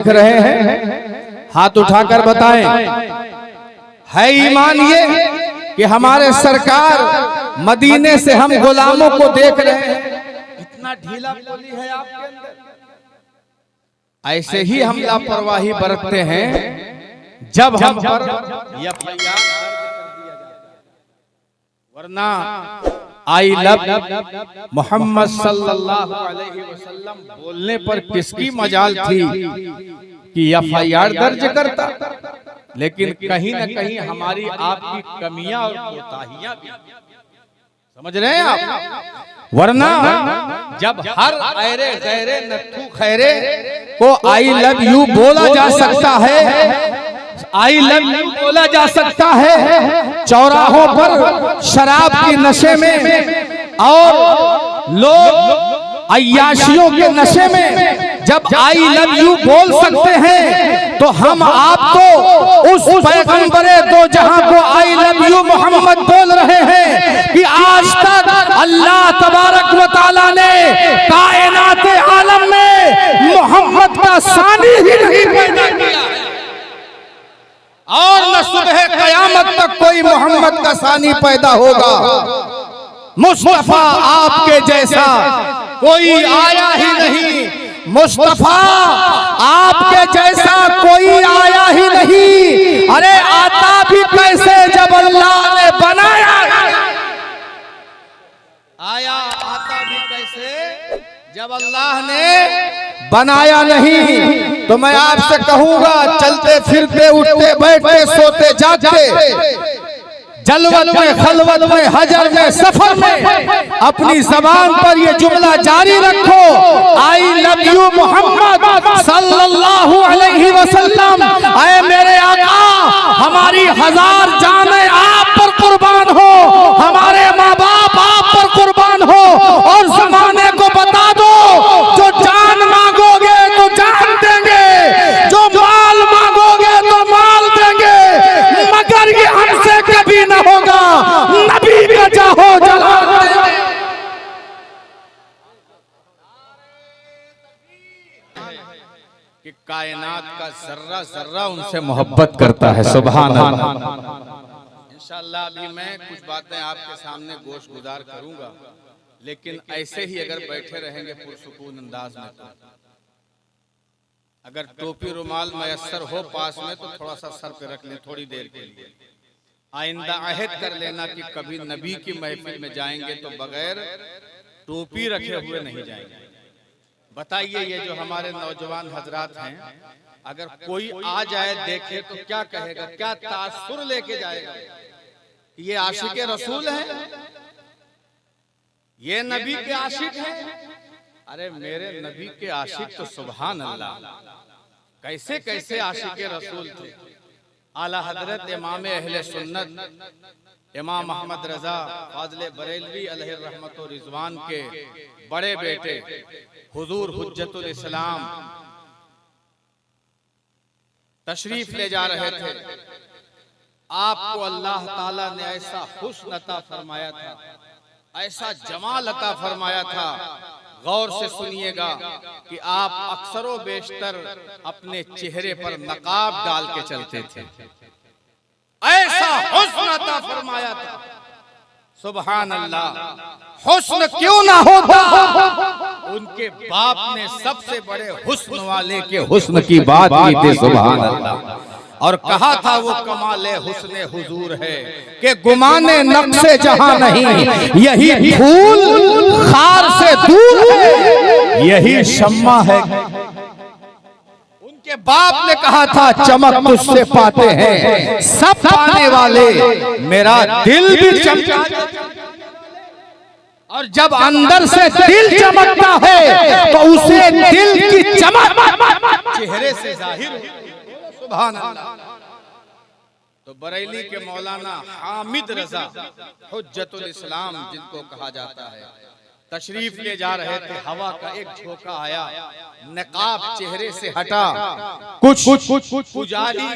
देख रहे हैं, हाथ उठाकर बताएं, है ईमान ये कि हमारे सरकार मदीने से हम गुलामों को देख रहे हैं? इतना ढीला बोली है आपके अंदर। ऐसे ही हम लापरवाही बरतते हैं जब हम पर वरना आई लव मोहम्मद सल्लल्लाहु अलैहि वसल्लम बोलने पर किसकी मजाल थी कि FIR दर्ज करता, लेकिन कहीं न कहीं हमारी आपकी कमियां और कोताहियां भी, समझ रहे हैं आप। वरना जब हर ऐरे गैरे नत्थु खैरे को आई लव यू बोला जा सकता है, आई लव यू बोला जा सकता है चौराहों पर शराब के नशे में और लोग अय्याशियों के नशे में, जब आई लव यू बोल सकते हैं तो हम आप तो उस पैगंबरे दो जहां को आई लव यू मोहम्मद बोल रहे हैं कि आज तक अल्लाह तबारक व तआला ने कायनात आलम में मोहम्मद का सानी ही नहीं पैदा किया और न सुबह कयामत तक कोई मोहम्मद का सानी पैदा होगा। मुस्तफा आपके जैसा कोई आया ही नहीं, मुस्तफा आपके जैसा कोई आया ही नहीं। अरे आता भी कैसे जब अल्लाह ने बनाया, आया आता भी कैसे जब अल्लाह ने बनाया नहीं। तो मैं आपसे कहूंगा, चलते फिरते उठते बैठते सोते जागते जलवत में खलवत में हजर में सफर में अपनी जबान पर ये जुमला जारी रखो, आई लव यू मोहम्मद सल्लल्लाहु अलैहि वसल्लम। ऐ मेरे आका, हमारी 1000 जानें आप पर कुर्बान हो, हमारे माँ बाप आप पर कुर्बान हो, और जमाने को बता दो जो जान मांगोगे तो जान देंगे, जो माल मांगोगे तो माल देंगे, मगर ये हमसे कभी न होगा, नबी का चाहो जला देंगे। कि कायनात का जर्रा जर्रा उनसे मोहब्बत करता है। सुभान अल्लाह। इंशाअल्लाह अभी मैं कुछ बातें आपके सामने गोश गुजार करूंगा, लेकिन ऐसे ही अगर बैठे रहेंगे पुरसुकून अंदाज में, तो अगर टोपी रुमाल मयस्सर हो पास में तो थोड़ा सा सर पे रख लें थोड़ी देर के लिए। आइंदा अहद कर लेना कि कभी नबी की महफिल में जाएंगे तो बगैर टोपी रखे हुए नहीं जाएंगे। बताइए, ये जो हमारे नौजवान हजरात हैं, अगर कोई आ जाए देखे तो क्या कहेगा, क्या तासुर लेके जाएगा? ये आशिक रसूल हैं, ये नबी के आशिक हैं। अरे मेरे नबी के आशिक तो सुभान अल्लाह, कैसे कैसे आशिक रसूल थे। आला हजरत इमाम अहले सुन्नत इमाम अहमद रजा फाज़िल बरेलवी अलैहि रहमत व रिज़वान के बड़े बेटे हुजूर हुज्जतुल इस्लाम तशरीफ ले जा रहे थे। आपको अल्लाह ताला ने ऐसा हुस्न अता फरमाया था, ऐसा जमाल अता फरमाया था, गौर से सुनिएगा कि आप अक्सरों बेशतर अपने चेहरे पर नकाब डाल के चलते थे। ऐसा हुस्न अता फरमाया था, सुभान अल्लाह। हुस्न क्यों ना होता, उनके बाप ने सबसे बड़े हुस्न वाले के हुस्न की बात की थी, सुभान अल्लाह। और कहा था वो कमाले हुस्ने हुजूर है कि गुमाने नक्शे जहां नहीं, यही फूल खार से दूर है, यही शम्मा है। उनके बाप ने कहा था चमक तुझसे पाते हैं सब पाने वाले, मेरा दिल भी चमका। और जब अंदर से दिल चमकता है तो उसे दिल की चमक चेहरे से जाहिर होती है। सुभान अल्लाह। तो बरेली के मौलाना हामिद रजा हुज्जतुल इस्लाम जिनको कहा जाता है, तशरीफ ले जा रहे थे। हवा का एक झोंका आया, नकाब चेहरे से हटा, कुछ पुजारी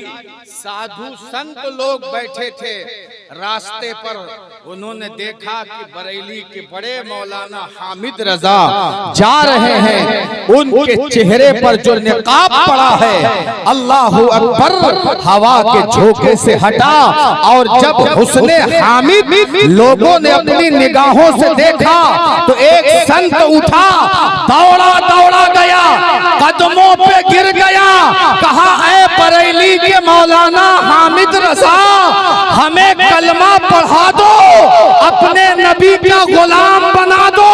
साधु संत लोग बैठे थे रास्ते पर। उन्होंने देखा कि बरेली के बड़े मौलाना हामिद रजा जा रहे हैं। उनके चेहरे पर जो निकाब पड़ा है, अल्लाह अकबर, हवा के झोंके से हटा। और जब हुस्ने हामिद लोगों ने अपनी निगाहों से देखा तो एक संत उठा, दौड़ा दौड़ा गया, कदमों पे गिर गया, कहा ऐ बरेली के मौलाना हामिद रजा, हमें कलमा पढ़ा दो, अपने नबी का गुलाम बना दो।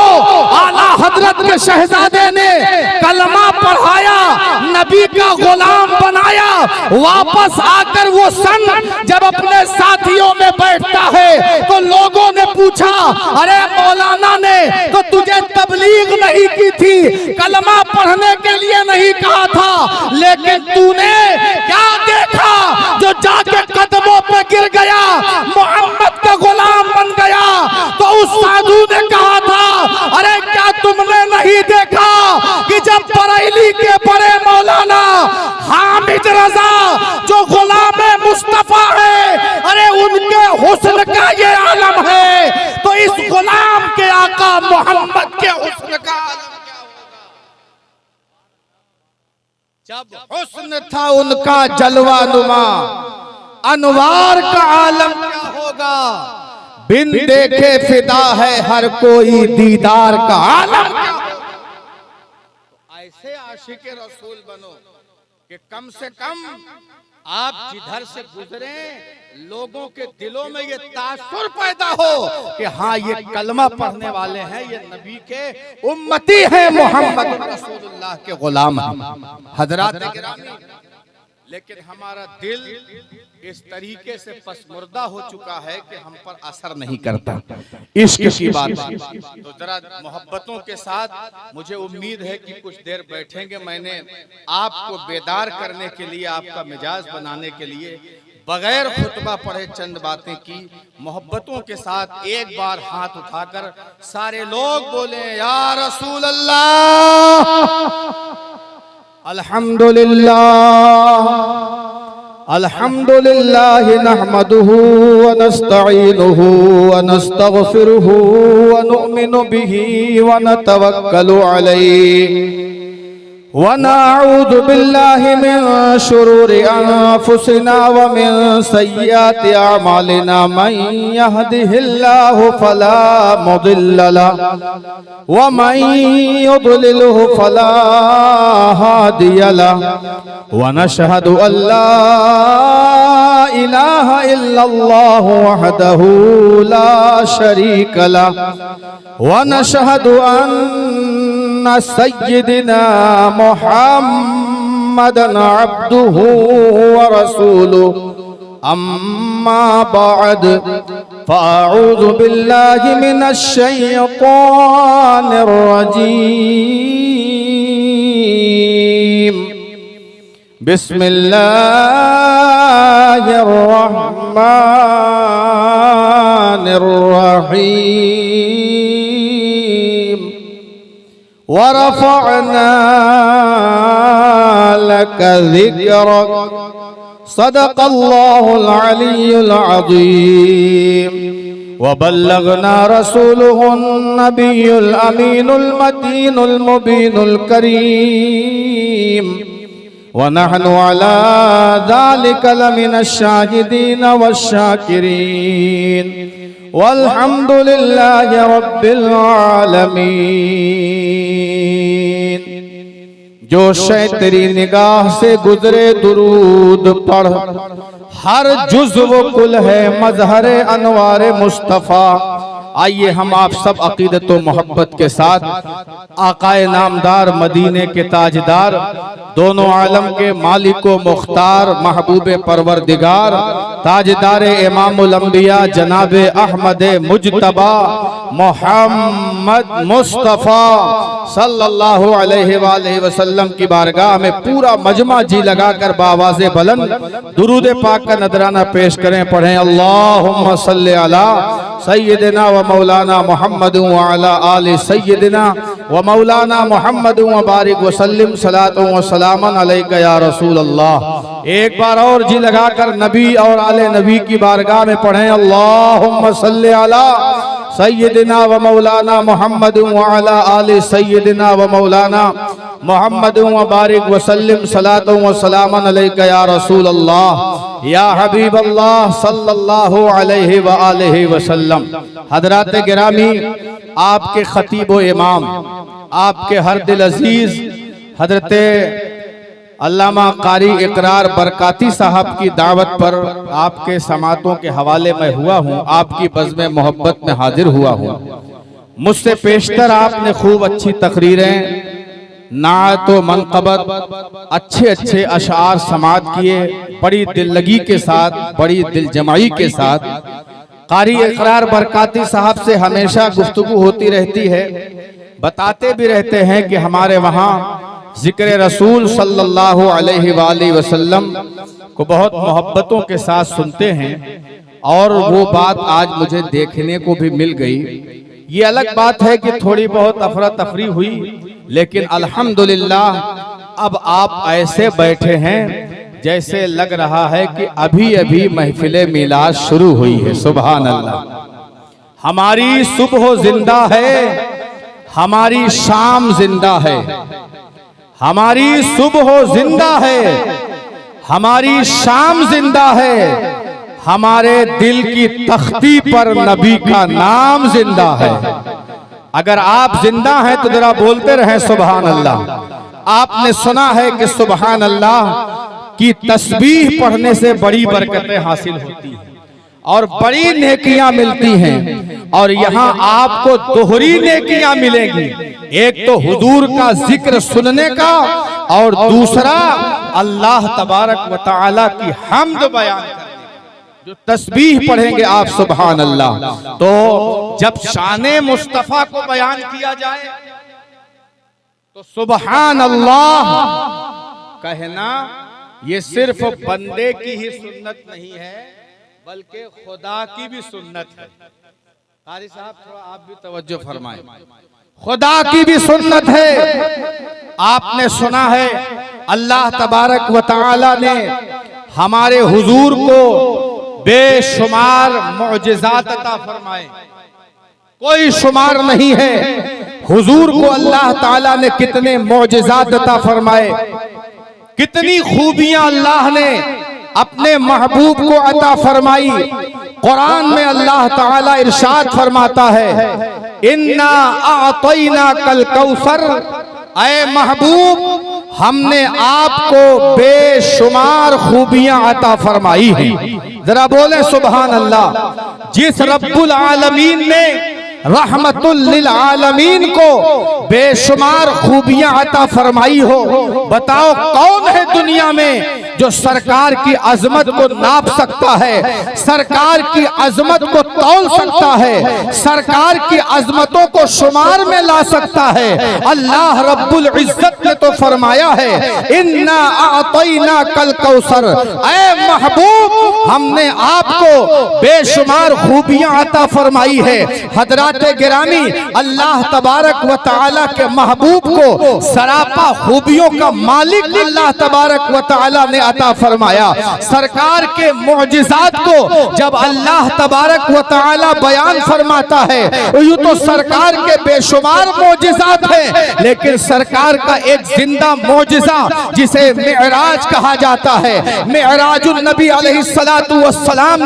आला हजरत के शहजादे ने कलमा पढ़ाया, नबी का गुलाम बनाया। वापस आकर वो संत जब अपने साथियों में बैठता है तो लोगों ने पूछा, अरे मौलाना ने तो तुझे तबलीग नहीं की थी, कलमा पढ़ने के लिए नहीं कहा था, लेकिन तूने क्या देखा जो जाके कदमों पे गिर गया, मोहम्मद का गुलाम बन गया। तो उस साधु ने कहा था, अरे क्या तुमने नहीं देखा कि जब बरेली के बड़े मौलाना हामिद रजा जो गुलाम मुस्तफा है, अरे उनके हुस्न का ये आलम है, तो इस गुलाम के आका मोहम्मद के हुस्न का आलम क्या होगा। जब हुस्न था उनका जलवा नुमा, अनवार का आलम क्या होगा। बिन देखे फिदा है हर कोई, दीदार का आलम क्या होगा। ऐसे आशिके रसूल बनो कि कम से कम आप जिधर से गुजरे लोगों के दिलों में ये तासुर पैदा हो कि हाँ ये कलमा पढ़ने वाले हैं, ये नबी के उम्मती हैं, मोहम्मद रसूलुल्लाह के गुलाम हैं। हजरात गिरामी, लेकिन हमारा दिल इस तरीके से पसमुर्दा हो चुका है कि हम पर असर नहीं करता इश्क की बात। तो जरा मोहब्बतों के साथ, मुझे उम्मीद है कि कुछ देर बैठेंगे। मैंने आपको बेदार करने के लिए, आपका मिजाज बनाने के लिए बगैर खुतबा पढ़े चंद बातें की। मोहब्बतों के साथ एक बार हाथ उठाकर सारे लोग बोले या रसूल अल्लाह, अल्हम्दुलिल्लाह, अल्हम्दुलिल्लाह नहमदुहु व नस्तईनुहु व नस्तगफिरुहु व नुमिनु बिही व नतवक्कलु अलैहि व नऊज़ु बिल्लाहि मिन शुरूरि अनफुसिना व मिन सय्यिआति अमालिना मन यहदिहिल्लाहु फला मुदिल्ल लहु व मन युद्लिलहु फला हादिय लहु व नशहदु अल्ला इलाहा इल्लल्लाहु वहदहु ला शरीका लहु व नशहदु अन्ना सय्यिदना मुहम्मदन अब्दुहु व रसूलुहु अम्मा बाद फ़अऊज़ु बिल्लाहि मिनश शैतानिर रजीम। बिस्मिल्लाहिर रहमानिर रहीम। वरफ़अना लक ज़िक्रक सदक़ल्लाहुल अलियुल अज़ीम। वबल्लगना रसूलुहुन नबियुल अमीनुल मतीनुल मुबीनुल करीम। वनहनु अला ज़ालिका लमिनश शाहिदीन वश्शाकिरीन। वल्हम्दुलिल्लाहि रब्बिल आलमीन। जो शय तेरी निगाह से गुजरे दुरूद पढ़, हर जुज़्व कुल है मज़हरे अनवारे मुस्तफ़ा। आइए हम आप सब अकीदत व मोहब्बत के साथ आकाए नामदार, मदीने के ताजदार, दोनों आलम के मालिक व मुख्तार, महबूब परवरदिगार, ताजदार इमामुल अंबिया जनाब अहमद मुजतबा मोहम्मद मुस्तफ़ा सल्लल्लाहु अलैहि वसल्लम की बारगाह में पूरा मजमा जी लगाकर बावाज़े बुलंद दुरूद पाक का नजराना पेश करें। पढ़ें अल्लाहुम्मा सल्लि अला सय्यिदिना व मौलाना मुहम्मद व अला आलि सय्यिदिना व मौलाना मुहम्मद व बारिक वसल्लिम सलातो व सलामन अलैका या रसूल अल्लाह। एक बार और जी लगाकर नबी और आले नबी की बारगाह में पढ़ें, अल्लाहुम्मा सल्ली अला सय्यदिना व मौलाना मुहम्मद व अला आले सय्यदिना व मौलाना मुहम्मद व बारिक वसल्लिम सलातो व सलामन अलैका या रसूल अल्लाह या हबीब अल्लाह सल्लल्लाहु अलैहि व आलिहि वसल्लम। हजरात गिरामी, आपके खतीब व इमाम, आपके हर दिल अजीज हजरत अल्लामा कारी इकरार बरकाती साहब की दावत पर आपके समातों के हवाले में हुआ हूँ, आपकी बज़्म मोहब्बत में हाजिर हुआ हूँ। मुझसे पेशतर आपने खूब अच्छी तकरीरें, नात व मनक़बत, अच्छे अच्छे अशार समात किए, बड़ी दिल लगी के साथ, बड़ी दिल जमाई के साथ। कारी इकरार बरकाती साहब से हमेशा गुफ्तगू होती रहती है, बताते भी रहते हैं कि हमारे वहाँ जिक्र रसूल सल्लल्लाहु अलैहि वसल्लम को बहुत मोहब्बतों के साथ सुनते हैं, और वो बात आज मुझे देखने को भी मिल गई। ये अलग बात है कि थोड़ी बहुत अफरा तफरी हुई, लेकिन अल्हम्दुलिल्लाह अब आप ऐसे बैठे हैं जैसे लग रहा है कि अभी अभी महफिले मिलाद शुरू हुई है। सुभान अल्लाह। हमारी सुबह जिंदा है, हमारी शाम जिंदा है, हमारी सुबह जिंदा है, हमारी शाम जिंदा है, हमारे दिल की तख्ती पर नबी का नाम जिंदा है। अगर आप जिंदा हैं तो जरा बोलते रहें सुभान अल्लाह। आपने सुना है कि सुभान अल्लाह की तस्बीह पढ़ने से बड़ी बरकतें हासिल होती हैं और बड़ी नेकियां मिलती हैं, और यहाँ आपको दोहरी नेकियां मिलेंगी। एक तो हुजूर का जिक्र सुनने का, और दूसरा अल्लाह तबारक व तआला की हम्द बयान करने का। जो तस्बीह पढ़ेंगे आप सुभान अल्लाह, तो जब शाने मुस्तफा को बयान किया जाए तो सुभान अल्लाह कहना ये सिर्फ बंदे की ही सुन्नत नहीं है, बल्कि खुदा की भी सुन्नत है। कारी साहब थोड़ा आप भी तवज्जो फरमाएं। खुदा की भी सुन्नत है। आपने सुना है अल्लाह तबारक व तआला ने हमारे हुजूर को बेशुमार मुअजिज़ात अता फरमाए, कोई शुमार नहीं है। हुजूर को अल्लाह ताला ने कितने मुअजिज़ात अता फरमाए, कितनी खूबियां अल्लाह ने अपने महबूब को अता फरमाई। कुरान में अल्लाह ताला इरशाद फरमाता है, इन्ना आतैना कल कौसर, ऐ महबूब हमने आपको बेशुमार खूबियां अता फरमाई हैं। जरा बोले सुभान अल्लाह। जिस रब्बुल आलमीन ने रहमतुल लिल आलमीन को बेशुमार खूबियां अता फरमाई हो, बताओ कौन है दुनिया में जो सरकार की अजमत को नाप सकता है, सरकार की अजमत को तौल सकता है, सरकार की अजमतों को शुमार में ला सकता है। अल्लाह रब्बुल इज्जत ने तो फरमाया है, इन्ना आतैना कल कौसर, ऐ महबूब हमने आपको बेशुमार खूबियां अता फरमाई है। हजरात गिरामी, अल्लाह तबारक व तआला के महबूब को सरापा खूबियों का मालिक अल्लाह तबारक व तआला ने अता फरमाया। सरकार के मुअजिज़ात को जब अल्लाह तबारक व तआला बयान फरमाता है, यूं तो सरकार के बेशुमार मुअजिज़ात हैं, लेकिन सरकार का एक जिंदा मुअजिज़ा जिसे मिअराज कहा जाता है, मिअराजुन नबी अलैहिस्सलातु वस्सलाम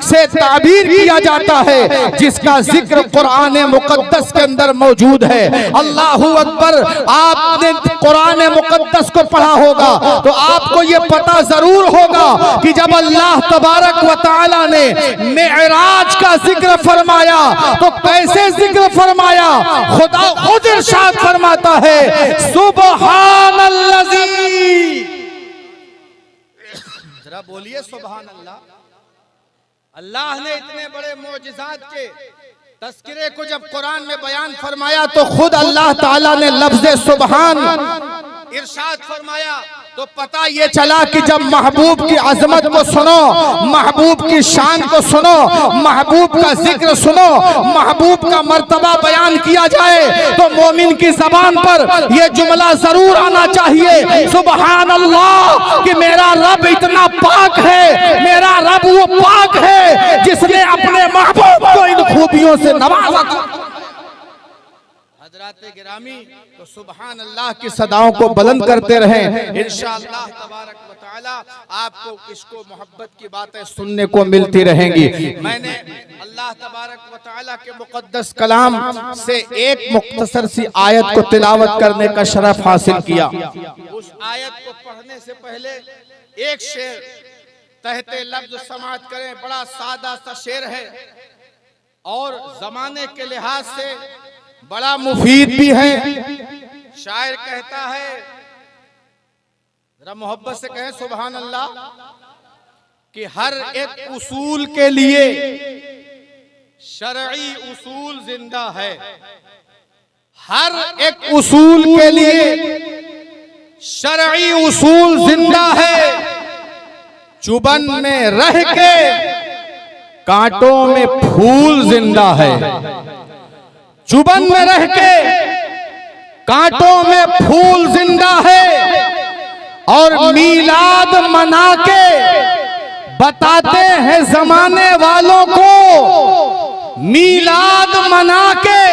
से ताबीर किया जाता है, जिसका जिक्र कुरान मुकद्दस के अंदर मौजूद है। अल्लाहु अकबर। आपने कुरान मुकद्दस को पढ़ा होगा तो आपको ये पता जरूर होगा कि जब अल्लाह तबारक व तआला ने मिअराज का जिक्र फरमाया तो कैसे जिक्र फरमाया। खुदा खुद इरशाद फरमाता है, सुबहानल्लज़ी। जरा बोलिए सुभान अल्लाह। अल्लाह ने इतने बड़े मौजिज़ात के तस्किरे को जब कुरान में बयान फरमाया तो खुद अल्लाह ताला ने लफ्ज़ सुबहान इरशाद फरमाया। तो पता ये चला कि जब महबूब की अजमत को सुनो, महबूब की शान को सुनो, महबूब का जिक्र सुनो, महबूब का मर्तबा बयान किया जाए तो मोमिन की जबान पर यह जुमला जरूर आना चाहिए, सुबहान अल्लाह, कि मेरा रब इतना पाक है, मेरा रब वो पाक है जिसने अपने महबूब को इन खूबियों से नवाजा। हज़रात गिरामी, तो सुबहान अल्लाह की सदाओं को बुलंद करते रहें। इंशाअल्लाह तबारक व तआला आपको इसको मोहब्बत की बातें सुनने को मिलती रहेंगी। मैंने अल्लाह तबारक व तआला के मुक़द्दस कलाम से एक मुख्तसर सी आयत को तिलावत करने का शरफ हासिल किया। उस आयत को पढ़ने से पहले एक शेर तहते लफ्ज समाअत करें। बड़ा सादा सा शेर है और जमाने के लिहाज से बड़ा मुफीद भी है। शायर कहता है, जरा मोहब्बत से कहें सुभान अल्लाह, कि हर एक उसूल के लिए शरई उसूल जिंदा है। हर एक उसूल के लिए शरई उसूल जिंदा है। चुबन में रह के कांटों में फूल जिंदा है। चुबन में रह के कांटों में फूल जिंदा है। और मीलाद मना के बताते हैं जमाने वालों को, मीलाद मना के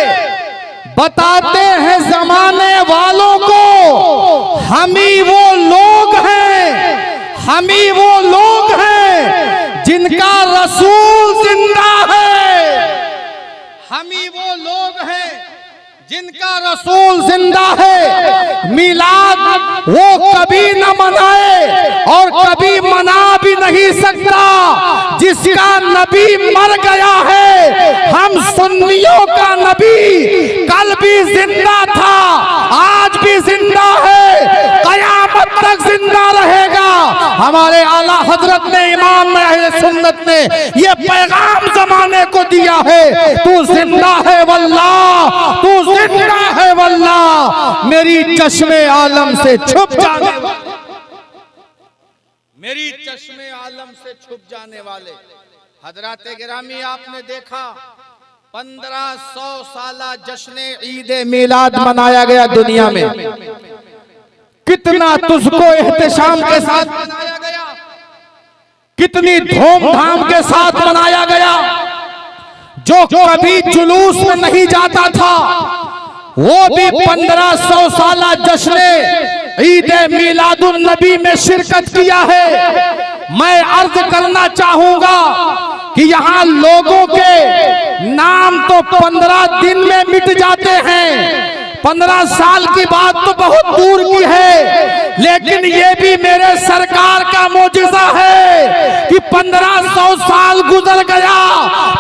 बताते हैं जमाने वालों को, हम ही वो लोग हैं, हम ही वो लोग हैं जिनका रसूल जिंदा है। हम ही वो लोग हैं जिनका रसूल जिंदा है। मिलाद वो कभी न मनाए और कभी मना भी नहीं सकता जिसका नबी मर गया है। हम सुन्नियों का नबी कल भी जिंदा था, आज भी जिंदा है, कयामत तक जिंदा रहेगा। हमारे आला हजरत ने, इमाम अहले सुन्नत ने ये पैगाम जमाने को दिया है, तू जिंदा है वल्लाह, तू जिंदा है वल्लाह। मेरी चश्मे आलम से छुप जाने, मेरी चश्मे आलम से छुप जाने वाले। हजराते गिरामी, आपने देखा 1500 साला जश्न ईद मिलाद मनाया गया दुनिया में। कितना तुझको एहतशाम के साथ मनाया गया, कितनी धूमधाम के साथ मनाया गया। जो कभी जुलूस में नहीं जाता था वो भी 1500 साला जश्न ईद मिलादुन नबी में शिरकत किया है। मैं अर्ज करना चाहूंगा कि यहाँ लोगों के नाम तो 15 दिन में मिट जाते हैं, 15 साल की बात तो बहुत दूर की है, लेकिन ये भी मेरे सरकार का मौजज़ा है कि 1500 साल गुजर गया।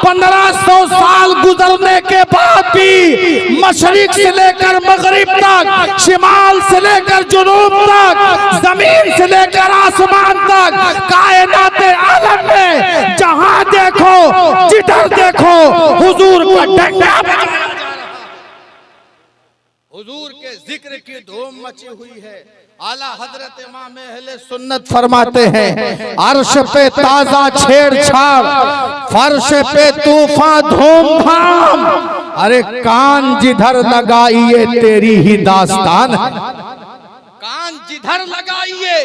1500 साल गुजरने के बाद भी मशरिक से लेकर मगरिब तक, शिमाल से लेकर जुनूब तक, जमीन से लेकर आसमान तक, कायनाते आलम में जहां देखो जिधर देखो हुजूर का डंडा बजा, हुजूर के जिक्र की धूम मची हुई है। आला हजरत इमाम अहले सुन्नत फरमाते हैं, अर्श पे ताजा छेड़छाड़, फर्श पे तूफान धूमधाम, अरे कान जिधर लगाइए तेरी ही दास्तान, कान जिधर लगाइए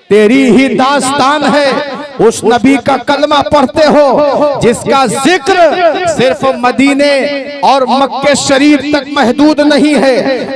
तेरी ही दास्तान है। उस नबी का कलमा पढ़ते हो जिसका जिक्र सिर्फ मदीने और मक्के शरीफ तक महदूद नहीं है,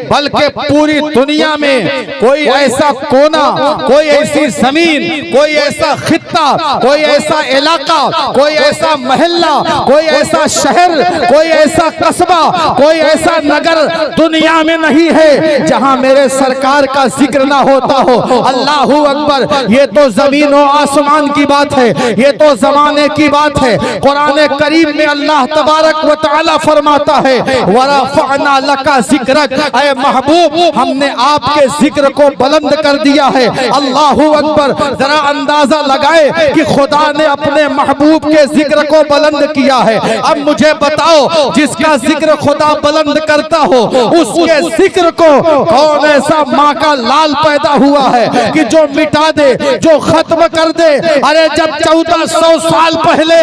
बल्कि पूरी दुनिया में कोई ऐसा कोना, कोई ऐसी जमीन, कोई ऐसा खित्ता, कोई ऐसा इलाका, कोई ऐसा मोहल्ला, कोई ऐसा शहर, कोई ऐसा कस्बा, कोई ऐसा नगर दुनिया में नहीं है जहां मेरे सरकार का जिक्र ना होता हो। अल्लाहू अकबर, ये तो जमीन और आसमान की बात है, ये तो जमाने की बात है। कुरान करीम में अल्लाह तबारक व तआला फरमाता है वरफ़अना लका ज़िक्रक, ऐ महबूब हमने आपके जिक्र को बुलंद कर दिया है। अल्लाहु अकबर। जरा अंदाजा लगाए कि खुदा ने अपने महबूब के जिक्र को बुलंद किया है। अब मुझे बताओ, जिसका जिक्र खुदा बुलंद करता हो उसके जिक्र को कौन ऐसा माँ का लाल पैदा हुआ है कि जो मिटा दे, जो खत्म कर दे। अरे जब 1400 साल पहले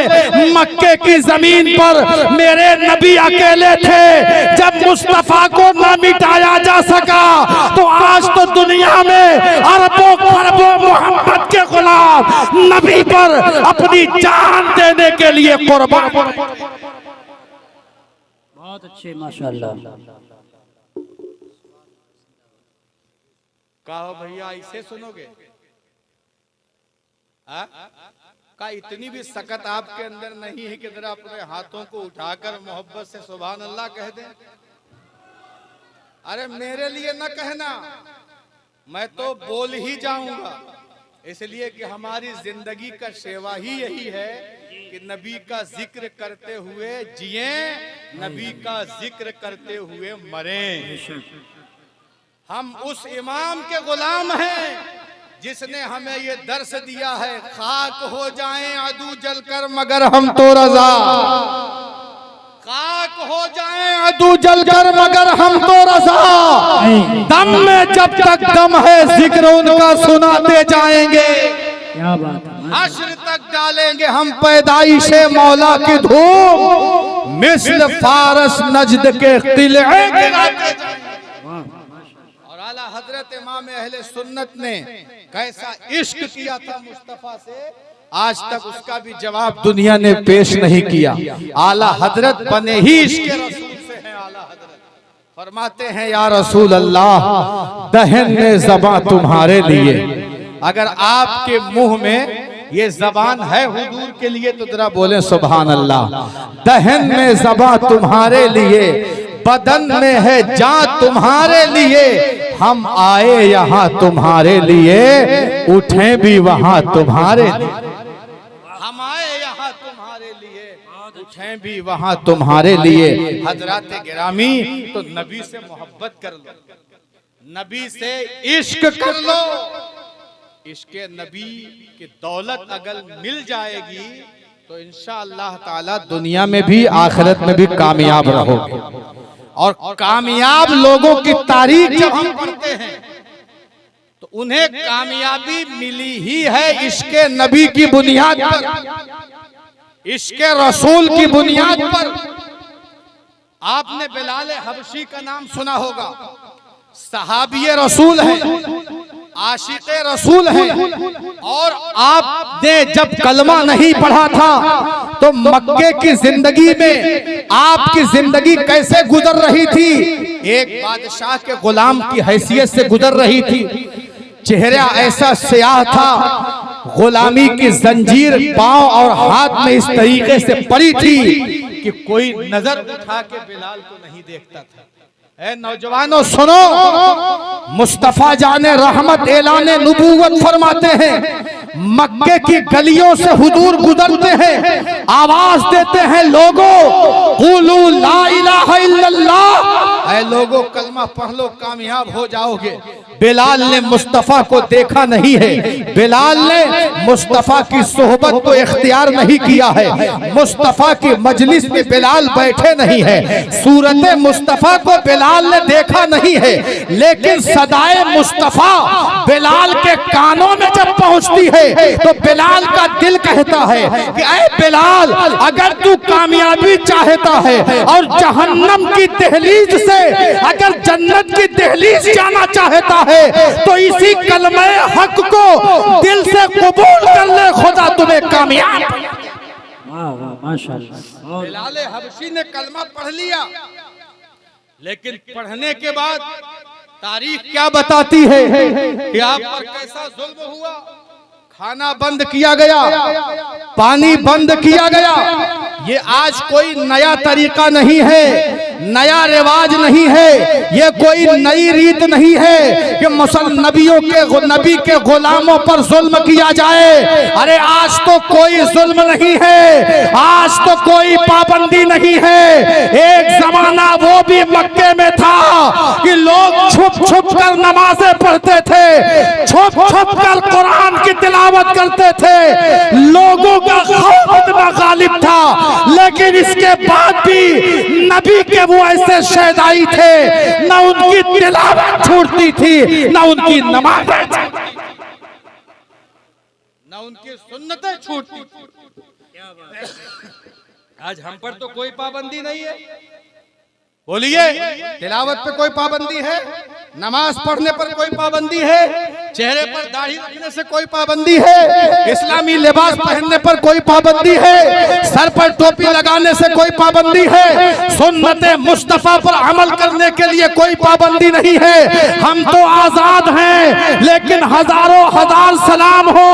मक्के की जमीन पर मेरे नबी अकेले थे, जब मुस्तफा को न मिटाया जा सका, तो आज तो दुनिया में अरबों खरबों मोहम्मद के गुलाम नबी पर अपनी जान देने के लिए कुर्बान। बहुत अच्छे, माशाअल्लाह। कहो भैया ऐसे सुनोगे? का इतनी भी सकत आपके अंदर नहीं है कि जरा अपने हाथों को उठाकर मोहब्बत से सुभान अल्लाह कह दें? अरे मेरे लिए न कहना, मैं तो बोल ही जाऊंगा, इसलिए कि हमारी जिंदगी का सेवा ही यही है कि नबी का जिक्र करते हुए जिए, नबी का जिक्र करते हुए मरें। हम उस इमाम के गुलाम हैं जिसने हमें ये दर्श दिया है, खाक हो जाएं अदू जलकर मगर हम तो रजा। खाक हो जाएं अदू जलकर मगर हम तो रजा। दम में जब तक दम है जिक्र उनका सुनाते जाएंगे। क्या बात है। हश्र तक डालेंगे हम पैदाइशे मौला की धूम, मिस्र फारस नजद के किले गिराते जाएंगे। आला हजरत इमाम अहले सुन्नत ने कैसा इश्क किया था मुस्तफा से, आज तक उसका भी जवाब दुनिया ने पेश नहीं किया। आला हजरत बने ही इश्क रसूल से हैं। आला हजरत फरमाते हैं या रसूल अल्लाह, दहन में ज़बां तुम्हारे लिए। अगर आपके मुंह में ये जबान है हुजूर के लिए तो जरा बोले सुभान अल्लाह। दहन में ज़बां तुम्हारे लिए, बदन में है जान तुम्हारे लिए। हम आए यहाँ तुम्हारे लिए, उठे भी वहाँ तुम्हारे लिए। हम आए यहाँ तुम्हारे लिए, उठे भी वहाँ तुम्हारे लिए। हजरात गिरामी, तो नबी से मोहब्बत कर लो, नबी से इश्क कर लो। इश्क नबी की दौलत अगर मिल जाएगी तो इंशाअल्लाह ताला दुनिया में भी आखिरत में भी कामयाब रहोगे। और कामयाब लोगों की तारीख जब हम पढ़ते हैं तो उन्हें कामयाबी मिली ही है इश्के नबी की बुनियाद पर, इश्के रसूल की बुनियाद पर। आपने बिलाल हबशी का नाम सुना होगा, सहाबिये रसूल हैं, आशिक़े रसूल हैं। और आपने जब कलमा नहीं पढ़ा था तो मक्के की जिंदगी में आपकी जिंदगी कैसे गुजर रही थी? एक बादशाह के गुलाम की हैसियत से गुजर रही थी। चेहरा ऐसा स्याह था, गुलामी की जंजीर पांव और हाथ में इस तरीके से पड़ी थी कि कोई नजर उठा के बिलाल को नहीं देखता था। ऐ नौजवानों सुनो, मुस्तफा जाने रहमत एलाने नबूवत फरमाते हैं। मक्के की गलियों से हुजूर गुजरते हैं, आवाज देते हैं लोगों कुलू ला इलाहा इल्लल्लाह, ऐ लोगों कलमा पढ़ लो कामयाब हो जाओगे। बिलाल ने मुस्तफा को देखा नहीं है, बिलाल ने मुस्तफा की सोहबत को इख्तियार नहीं किया है, मुस्तफा की मजलिस में बिलाल बैठे नहीं है, सूरत मुस्तफा को बिलाल ने देखा नहीं है। लेकिन सदाए मुस्तफा बिलाल के कानों में जब पहुंचती है तो बिलाल का दिल कहता है कि ऐ बिलाल, अगर तू कामयाबी चाहता है और जहन्नम की दहलीज से अगर जन्नत की दहलीज जाना चाहता है तो इसी कलमे हक को दिल से कबूल कर ले, खुदा तुम्हें कामयाब। वाह वाह, माशाअल्लाह। बिलाल हबशी ने कलमा पढ़ लिया, लेकिन पढ़ने के बाद तारीख क्या बताती है कि आप पर कैसा जुल्म हुआ। खाना बंद किया गया, पानी बंद किया गया, ये आज कोई नया तरीका नहीं है, नया रिवाज नहीं है, ये कोई नई रीत नहीं है कि नबी के गुलामों पर जुल्म किया जाए। अरे आज तो कोई जुल्म नहीं है, आज तो कोई पाबंदी नहीं है। एक जमाना वो भी मक्के में था कि लोग छुप छुप कर नमाजें पढ़ते थे, छुप छुप कर कुरान की तिलावत करते थे, लोगों का खौफ इतना गालिब था। लेकिन इसके बाद भी नबी के वो ऐसे शहदाई थे, न उनकी तिलावत छूटती थी, न उनकी नमाज़ें, न उनकी सुन्नतें छूटती थी। आज हम पर तो कोई पाबंदी नहीं है। बोलिए, तिलावत पे कोई पाबंदी है? नमाज पढ़ने पर कोई पाबंदी है? चेहरे पर दाढ़ी रखने से कोई पाबंदी है? इस्लामी लिबास पहनने पर कोई पाबंदी है? सर पर टोपी लगाने से कोई पाबंदी है? सुन्नते मुस्तफा पर अमल करने के लिए कोई पाबंदी नहीं है। हम तो आजाद हैं, लेकिन हजारों हजार सलाम हो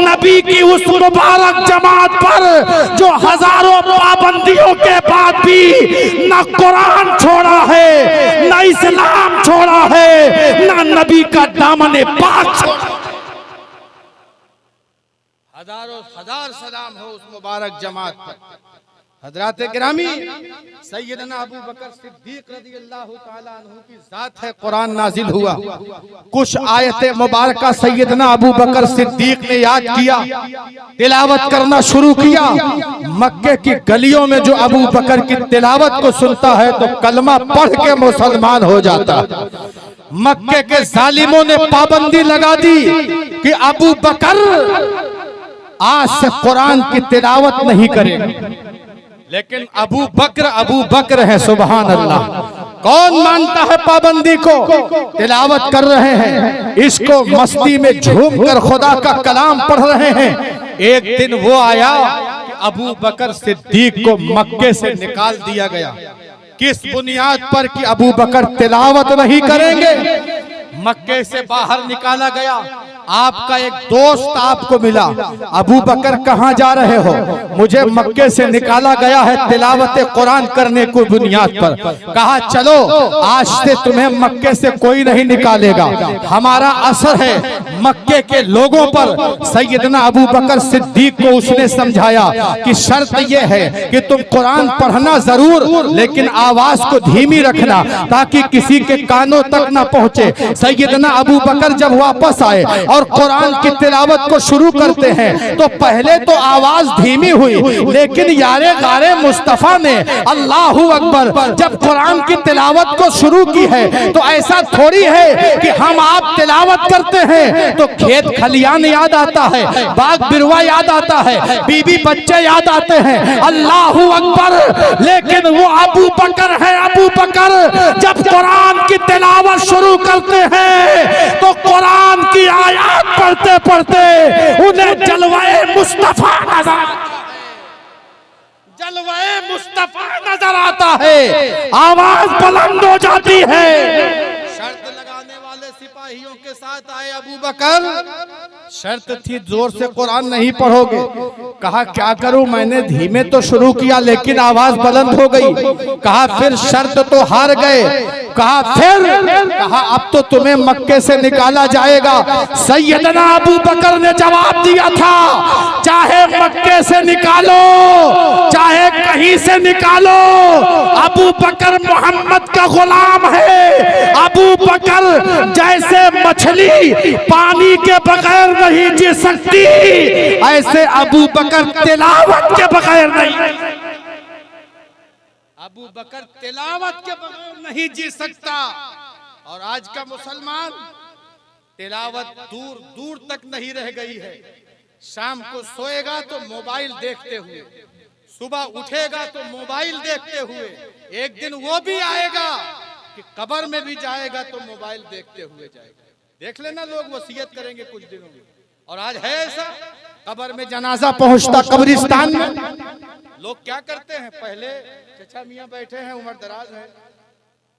नबी की उस मुबारक जमात पर जो हजारों पाबंदियों के बाद भी न कुरान छोड़ा है, न इस्लाम छोड़ा है, न नबी का दामन पाक छोड़ा। हजारों हजार सलाम हो उस मुबारक जमात पर। हजरात गिरामी, सैयदना अबू बकर सिद्दीक रज़ियल्लाहु ताला अन्हु की जात है, कुरान नाजिल हुआ। कुछ आयतें मुबारका सैयदना अबू बकर सिद्दीक ने याद किया, तिलावत करना शुरू किया। मक्के की गलियों में जो अबू बकर की तिलावत को सुनता है तो कलमा पढ़ के मुसलमान हो जाता। मक्के के जालिमों ने पाबंदी लगा दी कि अबू बकर आज से कुरान की तिलावत नहीं करेगा। लेकिन अबू बकर है, सुभान अल्लाह। कौन मानता है पाबंदी को? तिलावत कर रहे हैं, इसको मस्ती में झूम कर खुदा का कलाम पढ़ रहे हैं। एक दिन वो आया कि अबू बकर सिद्दीक को मक्के से निकाल दिया गया। किस बुनियाद पर कि अबू बकर तिलावत नहीं करेंगे? मक्के से बाहर निकाला गया। आपका एक दोस्त आपको मिला, अबू बकर कहाँ जा रहे हो? मुझे मक्के से निकाला गया है तिलावत कुरान करने को बुनियाद पर। कहा चलो, आज से तुम्हें मक्के से कोई नहीं निकालेगा, हमारा असर है मक्के के लोगों पर। सैयदना अबू बकर सिद्दीक को उसने समझाया कि शर्त यह है कि तुम कुरान पढ़ना जरूर, लेकिन आवाज को धीमी रखना ताकि किसी के कानों तक न पहुंचे। सैयदना अबू बकर जब वापस आए और कुरान की तिलावत को शुरू करते हैं तो पहले तो आवाज धीमी हुई, लेकिन यारे गारे मुस्तफा ने अल्लाहू अकबर जब कुरान की तिलावत को शुरू की है तो ऐसा थोड़ी है कि हम आप तिलावत करते हैं तो खेत खलियान याद आता है, बाग बिरवा याद आता है, बीबी बच्चे याद आते हैं, अल्लाहू अकबर। लेकिन वो अबू बकर है, अबू बकर जब कुरान की तिलावत शुरू करते हैं तो कुरान की आयत पढ़ते पढ़ते उन्हें जलवाए मुस्तफा नजर आता है, आवाज बुलंद हो जाती है। शर्त लगाने वाले सिपाहियों के साथ आए अबू बकर। शर्त थी जोर से कुरान नहीं पढ़ोगे। कहा क्या करूं, मैंने धीमे तो शुरू किया लेकिन आवाज बुलंद हो गई। कहा फिर शर्त तो हार गए। कहा अब तो तुम्हें मक्के से निकाला जाएगा। सैयदना अबू बकर ने जवाब दिया था, चाहे मक्के से निकालो चाहे कहीं से निकालो, अबू बकर मोहम्मद का गुलाम है। अबू बकर जैसे मछली पानी के बगैर नहीं जी सकती, ऐसे अबू बकर तिलावत के बगैर नहीं। अबू बकर तिलावत के बगैर नहीं जी सकता। और आज का मुसलमान तिलावत दूर दूर तक नहीं रह गई है। शाम को सोएगा तो मोबाइल देखते हुए, सुबह उठेगा तो मोबाइल देखते हुए, एक दिन वो भी आएगा कि कब्र में भी जाएगा तो मोबाइल देखते हुए जाएगा। देख लेना, लोग वसीयत करेंगे कुछ दिनों में। और आज है ऐसा, कब्र में जनाजा पहुंचता कब्रिस्तान में। लोग क्या करते हैं, पहले चचा मियां बैठे हैं, उम्र दराज है,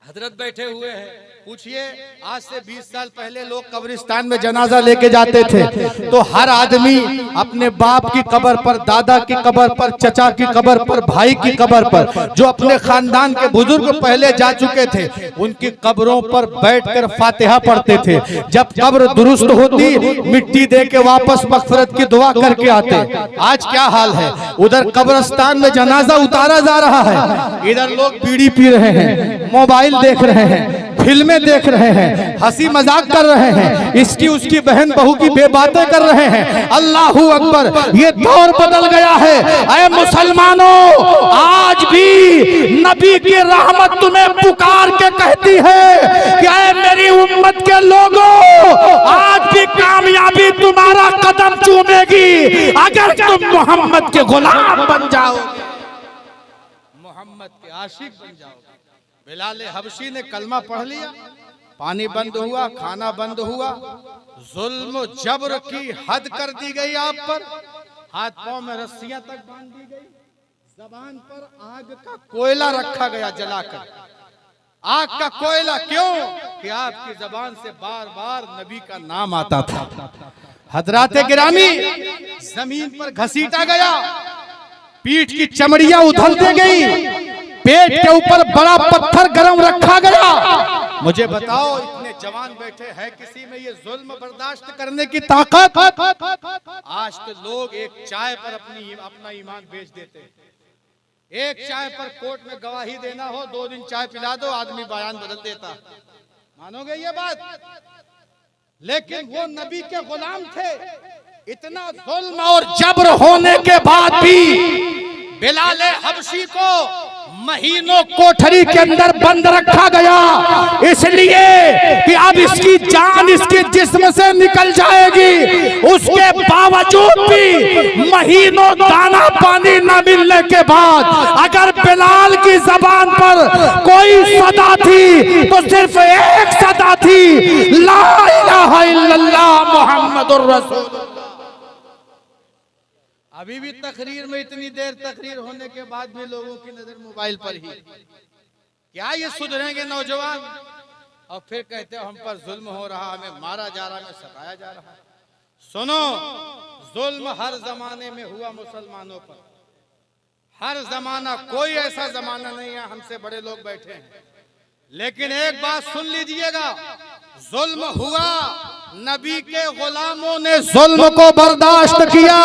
हजरत बैठे हुए हैं। पूछिए, आज से 20 साल पहले लोग कब्रिस्तान में जनाजा लेके जाते थे तो हर आदमी अपने बाप की कब्र पर, दादा की कब्र पर, चचा की कब्र पर, भाई की कब्र पर, जो अपने खानदान के बुजुर्ग पहले जा चुके थे, उनकी कब्रों पर बैठकर फातिहा पढ़ते थे। जब कब्र दुरुस्त होती, मिट्टी दे के वापस मगफिरत की दुआ करके आते। आज क्या हाल है, उधर कब्रिस्तान में जनाजा उतारा जा रहा है, इधर लोग बीड़ी पी रहे हैं, मोबाइल देख रहे हैं, फिल्में देख रहे हैं, हंसी मजाक कर रहे हैं, इसकी उसकी बहन बहू की बेबातें कर रहे हैं। अल्लाहू अकबर, ये दौर बदल गया है। ऐ मुसलमानों, आज भी नबी की रहमत तुम्हें पुकार के कहती है कि ऐ मेरी उम्मत के लोगों, आज भी कामयाबी तुम्हारा कदम चूमेगी अगर तुम मोहम्मद के गुलाम बन जाओ, मोहम्मद के आशिक बन जाओ। बिलाल हबशी ने कलमा पढ़ लिया, पानी बंद हुआ, खाना बंद हुआ, जुल्म जबर की हद कर दी गई आप पर, हाथ पांव में रस्सियां तक बांध दी गई, जबान पर आग का कोयला रखा गया जलाकर। आग का कोयला क्यों? कि आपकी जबान से बार बार नबी का नाम आता था। हजराते गिरामी, जमीन पर घसीटा गया, पीठ की चमड़ियां उधलते गई, पेट के ऊपर बड़ा पत्थर गरम रखा गया। मुझे बताओ, इतने जवान बैठे हैं, किसी में ये जुल्म बर्दाश्त करने की ताकत? आज तो लोग एक चाय पर अपना ईमान बेच देते हैं। एक चाय पर कोर्ट में गवाही देना हो, 2 दिन चाय पिला दो, आदमी बयान बदल देता। मानोगे ये बात? लेकिन वो नबी के गुलाम थे। इतना जुल्म और जबर होने के बाद भी बिलाल हबशी को महीनों कोठरी के अंदर बंद रखा गया, इसलिए कि अब इसकी जान इसके जिस्म से निकल जाएगी। उसके बावजूद भी महीनों दाना पानी न मिलने के बाद अगर बिलाल की जबान पर कोई सदा थी तो सिर्फ एक सदा थी, ला इलाहा इल्लल्लाह मुहम्मदुर रसूलुल्लाह। अभी भी तकरीर में, इतनी देर तकरीर होने के बाद भी लोगों की नजर मोबाइल पर ही। क्या ये सुधरेंगे नौजवान? और फिर कहते हो हम पर जुल्म हो रहा, हमें मारा जा रहा, हमें सताया जा रहा। सुनो, जुल्म हर जमाने में हुआ मुसलमानों पर, हर जमाना, कोई ऐसा जमाना नहीं है, हमसे बड़े लोग बैठे हैं, लेकिन एक बात सुन लीजिएगा, जुल्म हुआ, नबी के गुलामों ने जुल्म को बर्दाश्त किया,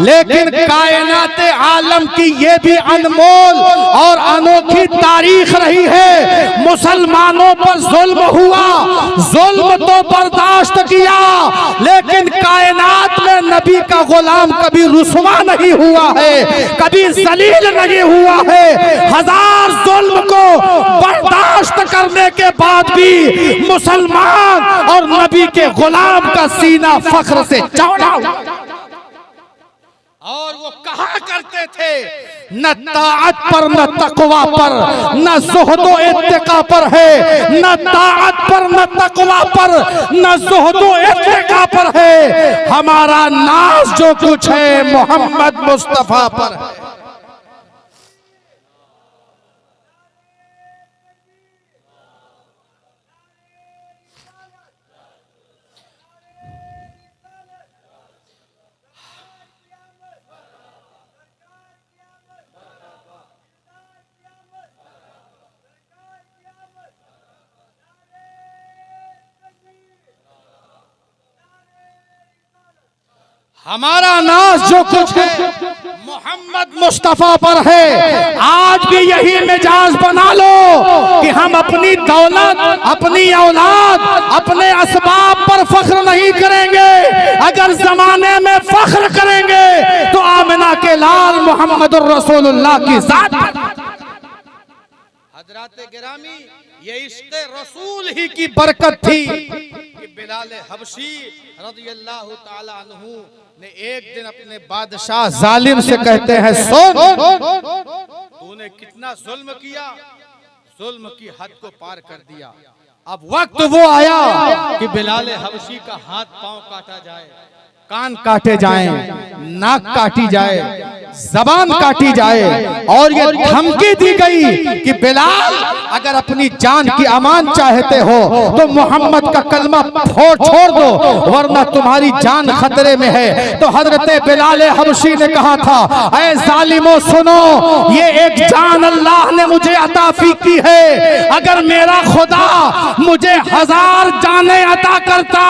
लेकिन कायनात आलम की ये भी अनमोल और अनोखी तारीख रही है। मुसलमानों पर जुल्म हुआ, जुल्म तो बर्दाश्त किया, लेकिन कायनात में नबी का गुलाम कभी रुसवा नहीं हुआ है, कभी जलील नहीं हुआ है। हजार जुल्म को बर्दाश्त करने के बाद भी मुसलमान और नबी के गुलाम का सीना फख्र से चौड़ा। और वो कहा करते थे, न ताअत पर, न तकवा पर, न ज़ुहदो इत्तिका पर है, न ताअत पर, न तकवा पर, न ज़ुहदो इत्तिका पर है, हमारा नाज जो कुछ है मोहम्मद मुस्तफा पर है। हमारा नाज जो कुछ है मोहम्मद मुस्तफा पर है। आज भी यही मिजाज बना लो कि हम अपनी दौलत, अपनी औलाद, अपने असबाब पर फख्र नहीं करेंगे। अगर जमाने में फख्र करेंगे तो आमिना के लाल मोहम्मद रसूलुल्लाह की जात। हजरात गिरामी, ये इश्क़ रसूल ही की बरकत थी कि बिलाल हबशी रज़ियल्लाहु ताला अन्हु ने एक दिन अपने बादशाह जालिम से कहते हैं, सुन, तूने कितना जुल्म किया, जुल्म की हद को पार कर दिया। अब वक्त वो आया कि बिलाल हबशी का हाथ पांव काटा जाए, कान काटे जाएं, नाक काटी जाए, जबान काटी जाए और ये धमकी दी गई कि बिलाल अगर अपनी जान की अमान चाहते हो तो मोहम्मद का कलमा छोड़ दो वरना तुम्हारी जान खतरे में है। तो हजरत बिलाल हबशी ने कहा था, ऐ जालिमों सुनो, ये एक जान अल्लाह ने मुझे अता की है, अगर मेरा खुदा मुझे 1000 जाने अता करता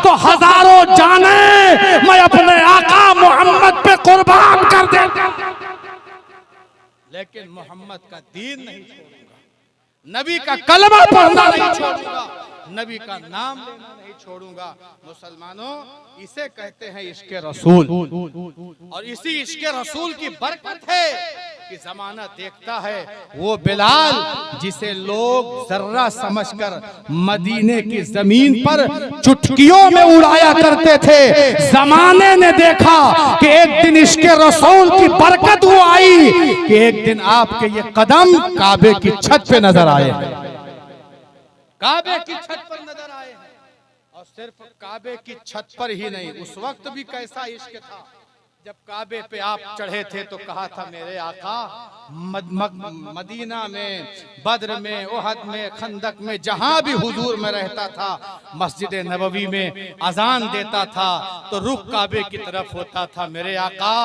तो हजारों जाने मैं अपने आका मोहम्मद पे कुर्बान कर देता, लेकिन मोहम्मद का दीन नहीं छोड़ूंगा, नबी का कलमा पढ़ना नहीं छोड़ूंगा, नबी का नाम लेना नहीं छोड़ूंगा। मुसलमानों, इसे कहते हैं इश्क़े रसूल, और इसी इश्क़े रसूल की बरकत है कि जमाना देखता है वो बिलाल जिसे लोग जर्रा समझकर मदीने की जमीन पर चुटकियों में उड़ाया करते थे, जमाने ने देखा कि एक दिन इश्क़े रसूल की बरकत वो आई कि एक दिन आपके ये कदम काबे की छत पे नजर आए, काबे की छत पर नजर आए हैं। और सिर्फ काबे की छत पर ही नहीं, उस वक्त भी कैसा इश्क था, जब काबे पे आप चढ़े थे तो कहा था मेरे आका मदीना में, बद्र में, ओहद में, खंदक में, जहां भी हुजूर में रहता था, मस्जिद नबवी में अजान देता था तो रुख काबे की तरफ होता था। मेरे आका,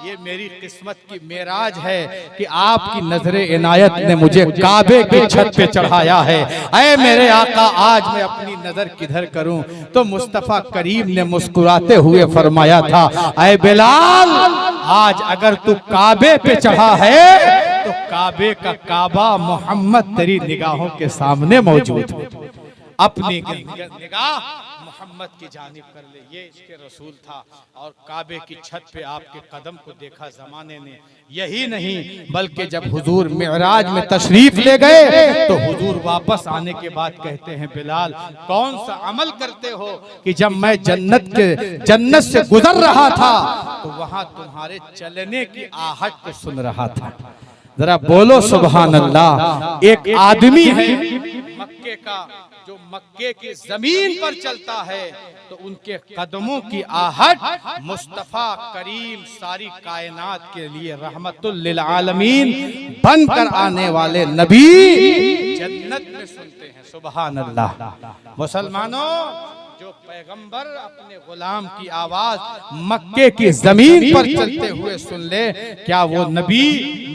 ये मेरी किस्मत की मेराज है कि आपकी नजरे इनायत ने मुझे काबे की छत पे चढ़ाया है। ऐ मेरे आका, आज मैं अपनी नजर किधर करूं? तो मुस्तफा करीम ने मुस्कुराते हुए फरमाया था, ऐ बिलाल, आज अगर तू काबे पे चढ़ा है तो काबे का काबा मोहम्मद तेरी निगाहों के सामने मौजूद है, अपनी निगाह मोहम्मद की जानिब कर ले। ये इसके रसूल था और काबे की छत पे आपके कदम को देखा जमाने ने। यही नहीं बल्कि जब हुजूर मिअराज में तशरीफ ले गए तो हुजूर वापस आने के बाद कहते हैं, बिलाल कौन सा अमल करते हो कि जब मैं जन्नत से गुजर रहा था तो वहां तुम्हारे चलने की आहट को सुन रहा था। जरा बोलो सुभान अल्लाह। एक आदमी है मक्के का जो मक्के की जमीन पर चलता है तो उनके कदमों की आहट मुस्तफा करीम सारी कायनात के लिए रहमतुल लिल आलमीन बनकर आने वाले नबी जन्नत में सुनते हैं। सुभान अल्लाह। मुसलमानों, जो पैगंबर अपने गुलाम की आवाज मक्के की जमीन पर चलते हुए सुन ले, क्या वो नबी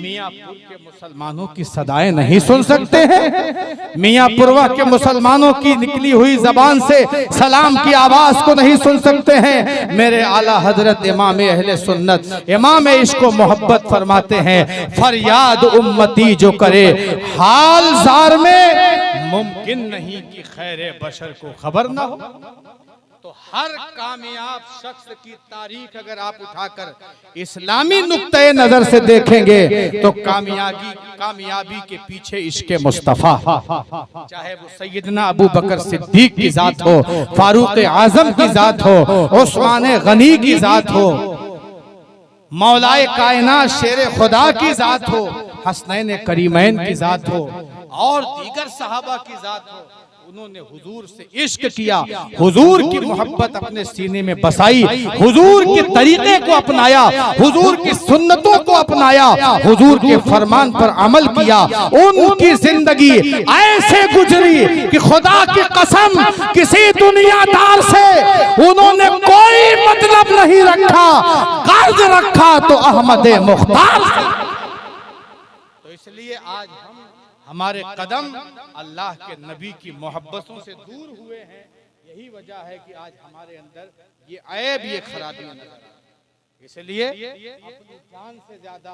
मियाँपुर के मुसलमानों की सदाएं नहीं सुन सकते हैं? मियाँपुरवा के मुसलमानों की निकली हुई जबान से सलाम की आवाज को नहीं सुन सकते हैं? मेरे आला हजरत इमाम अहले सुन्नत, इमाम इश्क व मोहब्बत फरमाते हैं, फरियाद उम्मती जो करे हाल जार में, मुमकिन नहीं कि खैर बशर को खबर ना हो। तो हर कामयाब शख्स की तारीख अगर आप उठाकर इस्लामी नुक्ते नजर से देखेंगे तो कामयाबी के पीछे इश्क़े मुस्तफा, चाहे वो सैयदना अबू बकर सिद्दीक की जात हो, फारूक आजम की जात हो, उस्मान गनी की जात हो, मौलाए कायनात शेर खुदा की जात हो, हसनैन करीमैन की जात हो और दीगर सहाबा की जात हो, उन्होंने हुजूर से इश्क किया, हुजूर की मोहब्बत अपने सीने में बसाई, हुजूर के तरीके को अपनाया, हुजूर की सुन्नतों को अपनाया, हुजूर के फरमान पर अमल किया। उनकी जिंदगी ऐसे गुजरी कि खुदा की कसम किसी दुनियादार से उन्होंने कोई मतलब नहीं रखा, कर्ज रखा तो अहमद मुख्तार से। तो इसलिए आज हमारे कदम अल्लाह के नबी की मोहब्बतों से दूर हुए हैं। यही वजह है कि आज हमारे अंदर ये ऐब, ये खराबियां नजर आती हैं। इसलिए अपनी जान से ज्यादा,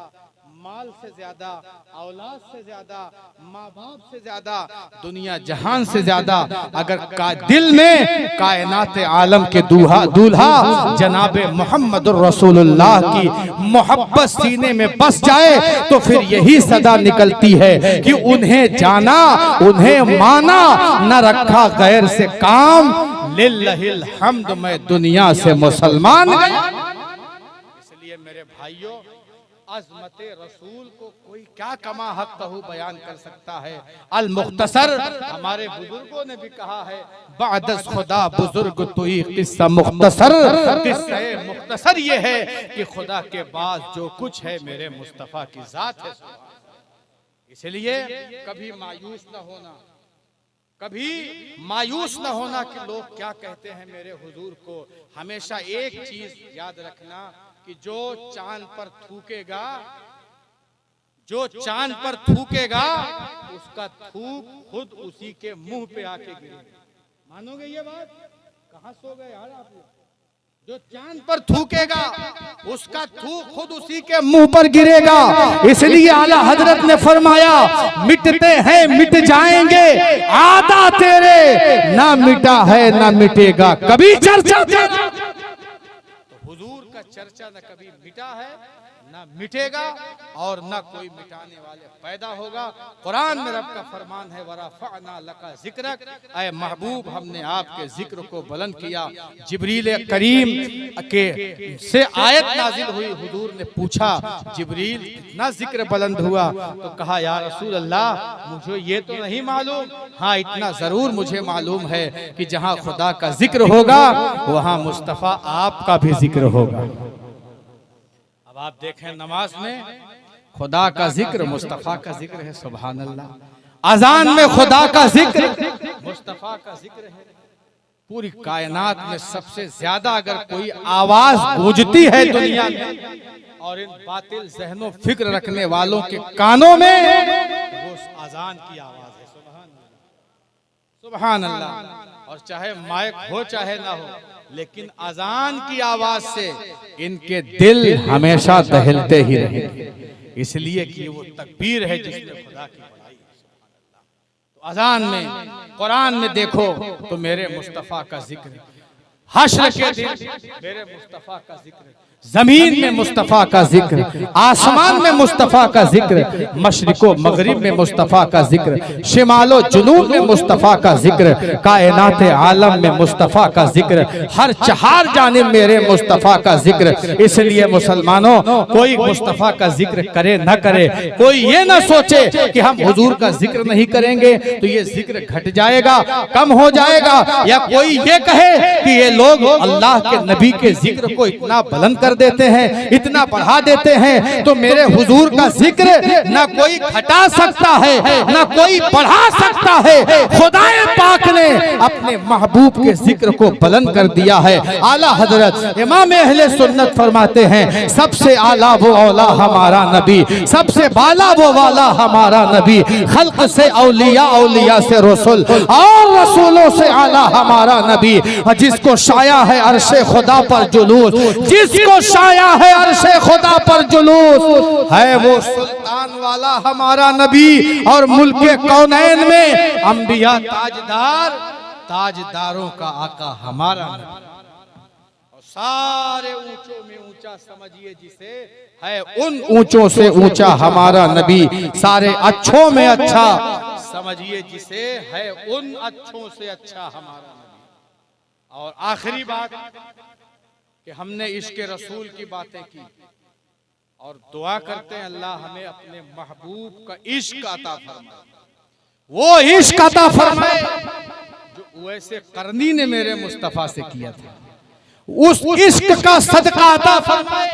माल से ज्यादा, औलाद से ज्यादा, माँ बाप से ज्यादा, दुनिया जहान से ज्यादा अगर दिल में कायनात आलम के दूल्हा जनाब मोहम्मदुर रसूलुल्लाह की मोहब्बत सीने में बस जाए तो फिर यही सदा निकलती है कि उन्हें जाना, उन्हें माना, न रखा गैर से काम, लिल्लाहिल हम्द, मैं दुनिया से मुसलमान गया। मेरे भाइयों, अज़मत रसूल को कोई क्या कमा हक कहू बयान कर सकता है। अल मुख्तसर हमारे बुजुर्गों ने भी कहा है, बादस खुदा बुजुर्ग तो ही किस्सा मुख्तसर। किस्सा मुख्तसर ये है कि खुदा के बाद जो कुछ है मेरे मुस्तफ़ा की जात है। इसलिए कभी मायूस न होना, कभी मायूस न होना कि लोग क्या कहते हैं मेरे हुजूर को। हमेशा एक चीज याद रखना कि जो चांद पर थूकेगा, जो चांद पर थूकेगा उसका थूक खुद उसी के मुंह पे आके गिरेगा। मानोगे ये बात? कहां सो गए यार आप लोग? जो चांद पर थूकेगा उसका थूक खुद उसी के मुंह पर गिरेगा। इसलिए आला हजरत ने फरमाया, मिटते हैं मिट जाएंगे, आदा तेरे ना मिटा है ना मिटेगा कभी चर्चा। तो हुजूर का चर्चा न कभी मिटा है ना मिटेगा और न कोई मिटाने वाले पैदा होगा। कुरान में रब का फरमान है, वरफ़अना लका ज़िक्रक, ऐ महबूब हमने आपके जिक्र को बुलंद किया। जिब्रील करीम के से आयत नाजिल हुई, हुजूर ने पूछा जिब्रील कितना जिक्र बुलंद हुआ? तो कहा या रसूल अल्लाह मुझे ये तो नहीं मालूम, हाँ इतना जरूर मुझे मालूम है कि जहाँ खुदा का जिक्र होगा वहाँ मुस्तफ़ा आपका भी जिक्र होगा। आप देखें नमाज में खुदा का जिक्र, मुस्तफ़ा का जिक्र है, सुभान अल्लाह। अजान में खुदा का जिक्र, मुस्तफ़ा का जिक्र है। पूरी कायनात में सबसे ज्यादा अगर कोई आवाज गूंजती है दुनिया में और इन बातिल ज़हनों फिक्र रखने वालों के कानों में, वो अजान की आवाज है। सुभान अल्लाह। और चाहे माइक हो चाहे ना हो, लेकिन अजान की आवाज से इनके दिल हमेशा दहलते ही रहेंगे, इसलिए कि वो तकबीर है जिसमें खुदा की बड़ाई है। तो अजान में, कुरान में देखो तो मेरे मुस्तफ़ा का जिक्र, हश्र के दिन मेरे मुस्तफ़ा का जिक्र, जमीन में मुस्तफ़ा का जिक्र, आसमान में मुस्तफ़ा का जिक्र, मशरिको मगरिब में मुस्तफ़ा का जिक्र, शिमालो जुनूब में मुस्तफ़ा का जिक्र, कायनात आलम में मुस्तफ़ा का जिक्र, हर चार जानिब मेरे मुस्तफ़ा का जिक्र। इसलिए मुसलमानों, कोई मुस्तफ़ा का जिक्र करे न करे, कोई ये ना सोचे कि हम हुजूर का जिक्र नहीं करेंगे तो ये जिक्र घट जाएगा, कम हो जाएगा, या कोई ये कहे कि ये लोग अल्लाह के नबी के जिक्र को इतना बुलंद कर देते हैं, इतना बढ़ा देते हैं, तो मेरे हुजूर का जिक्र ना कोई घटा सकता है ना कोई बढ़ा सकता है। खुदाए पाक ने अपने महबूब के जिक्र को बुलंद कर दिया है। आला हजरत इमाम अहले सुन्नत फरमाते हैं, सबसे आला वो औला हमारा नबी, सबसे बाला वो वाला हमारा नबी, खल्क से औलिया, औलिया से रसूल और रसूलों से आला हमारा नबी, जिसको शाया है अर्शे खुदा पर जुलूस, जिसको शाया है अर्शे खुदा पर जुलूस, है वो सुल्तान वाला हमारा नबी और मुल्के कौनैन में अंबिया ताजदार, ताजदारों का आका हमारा नबी। और सारे ऊंचों में ऊंचा समझिए जिसे, है उन ऊंचों से ऊंचा हमारा नबी, सारे अच्छों में अच्छा समझिए जिसे, है उन अच्छों से अच्छा हमारा नबी। और आखिरी बात कि हमने इश्क रसूल की बातें की और दुआ करते हैं अल्लाह हमें अपने महबूब का इश्क अता फरमाए, वो इश्क अता फरमाए जो वैसे करनी ने मेरे मुस्तफ़ा से किया था, उस इश्क का सदका अता फरमाए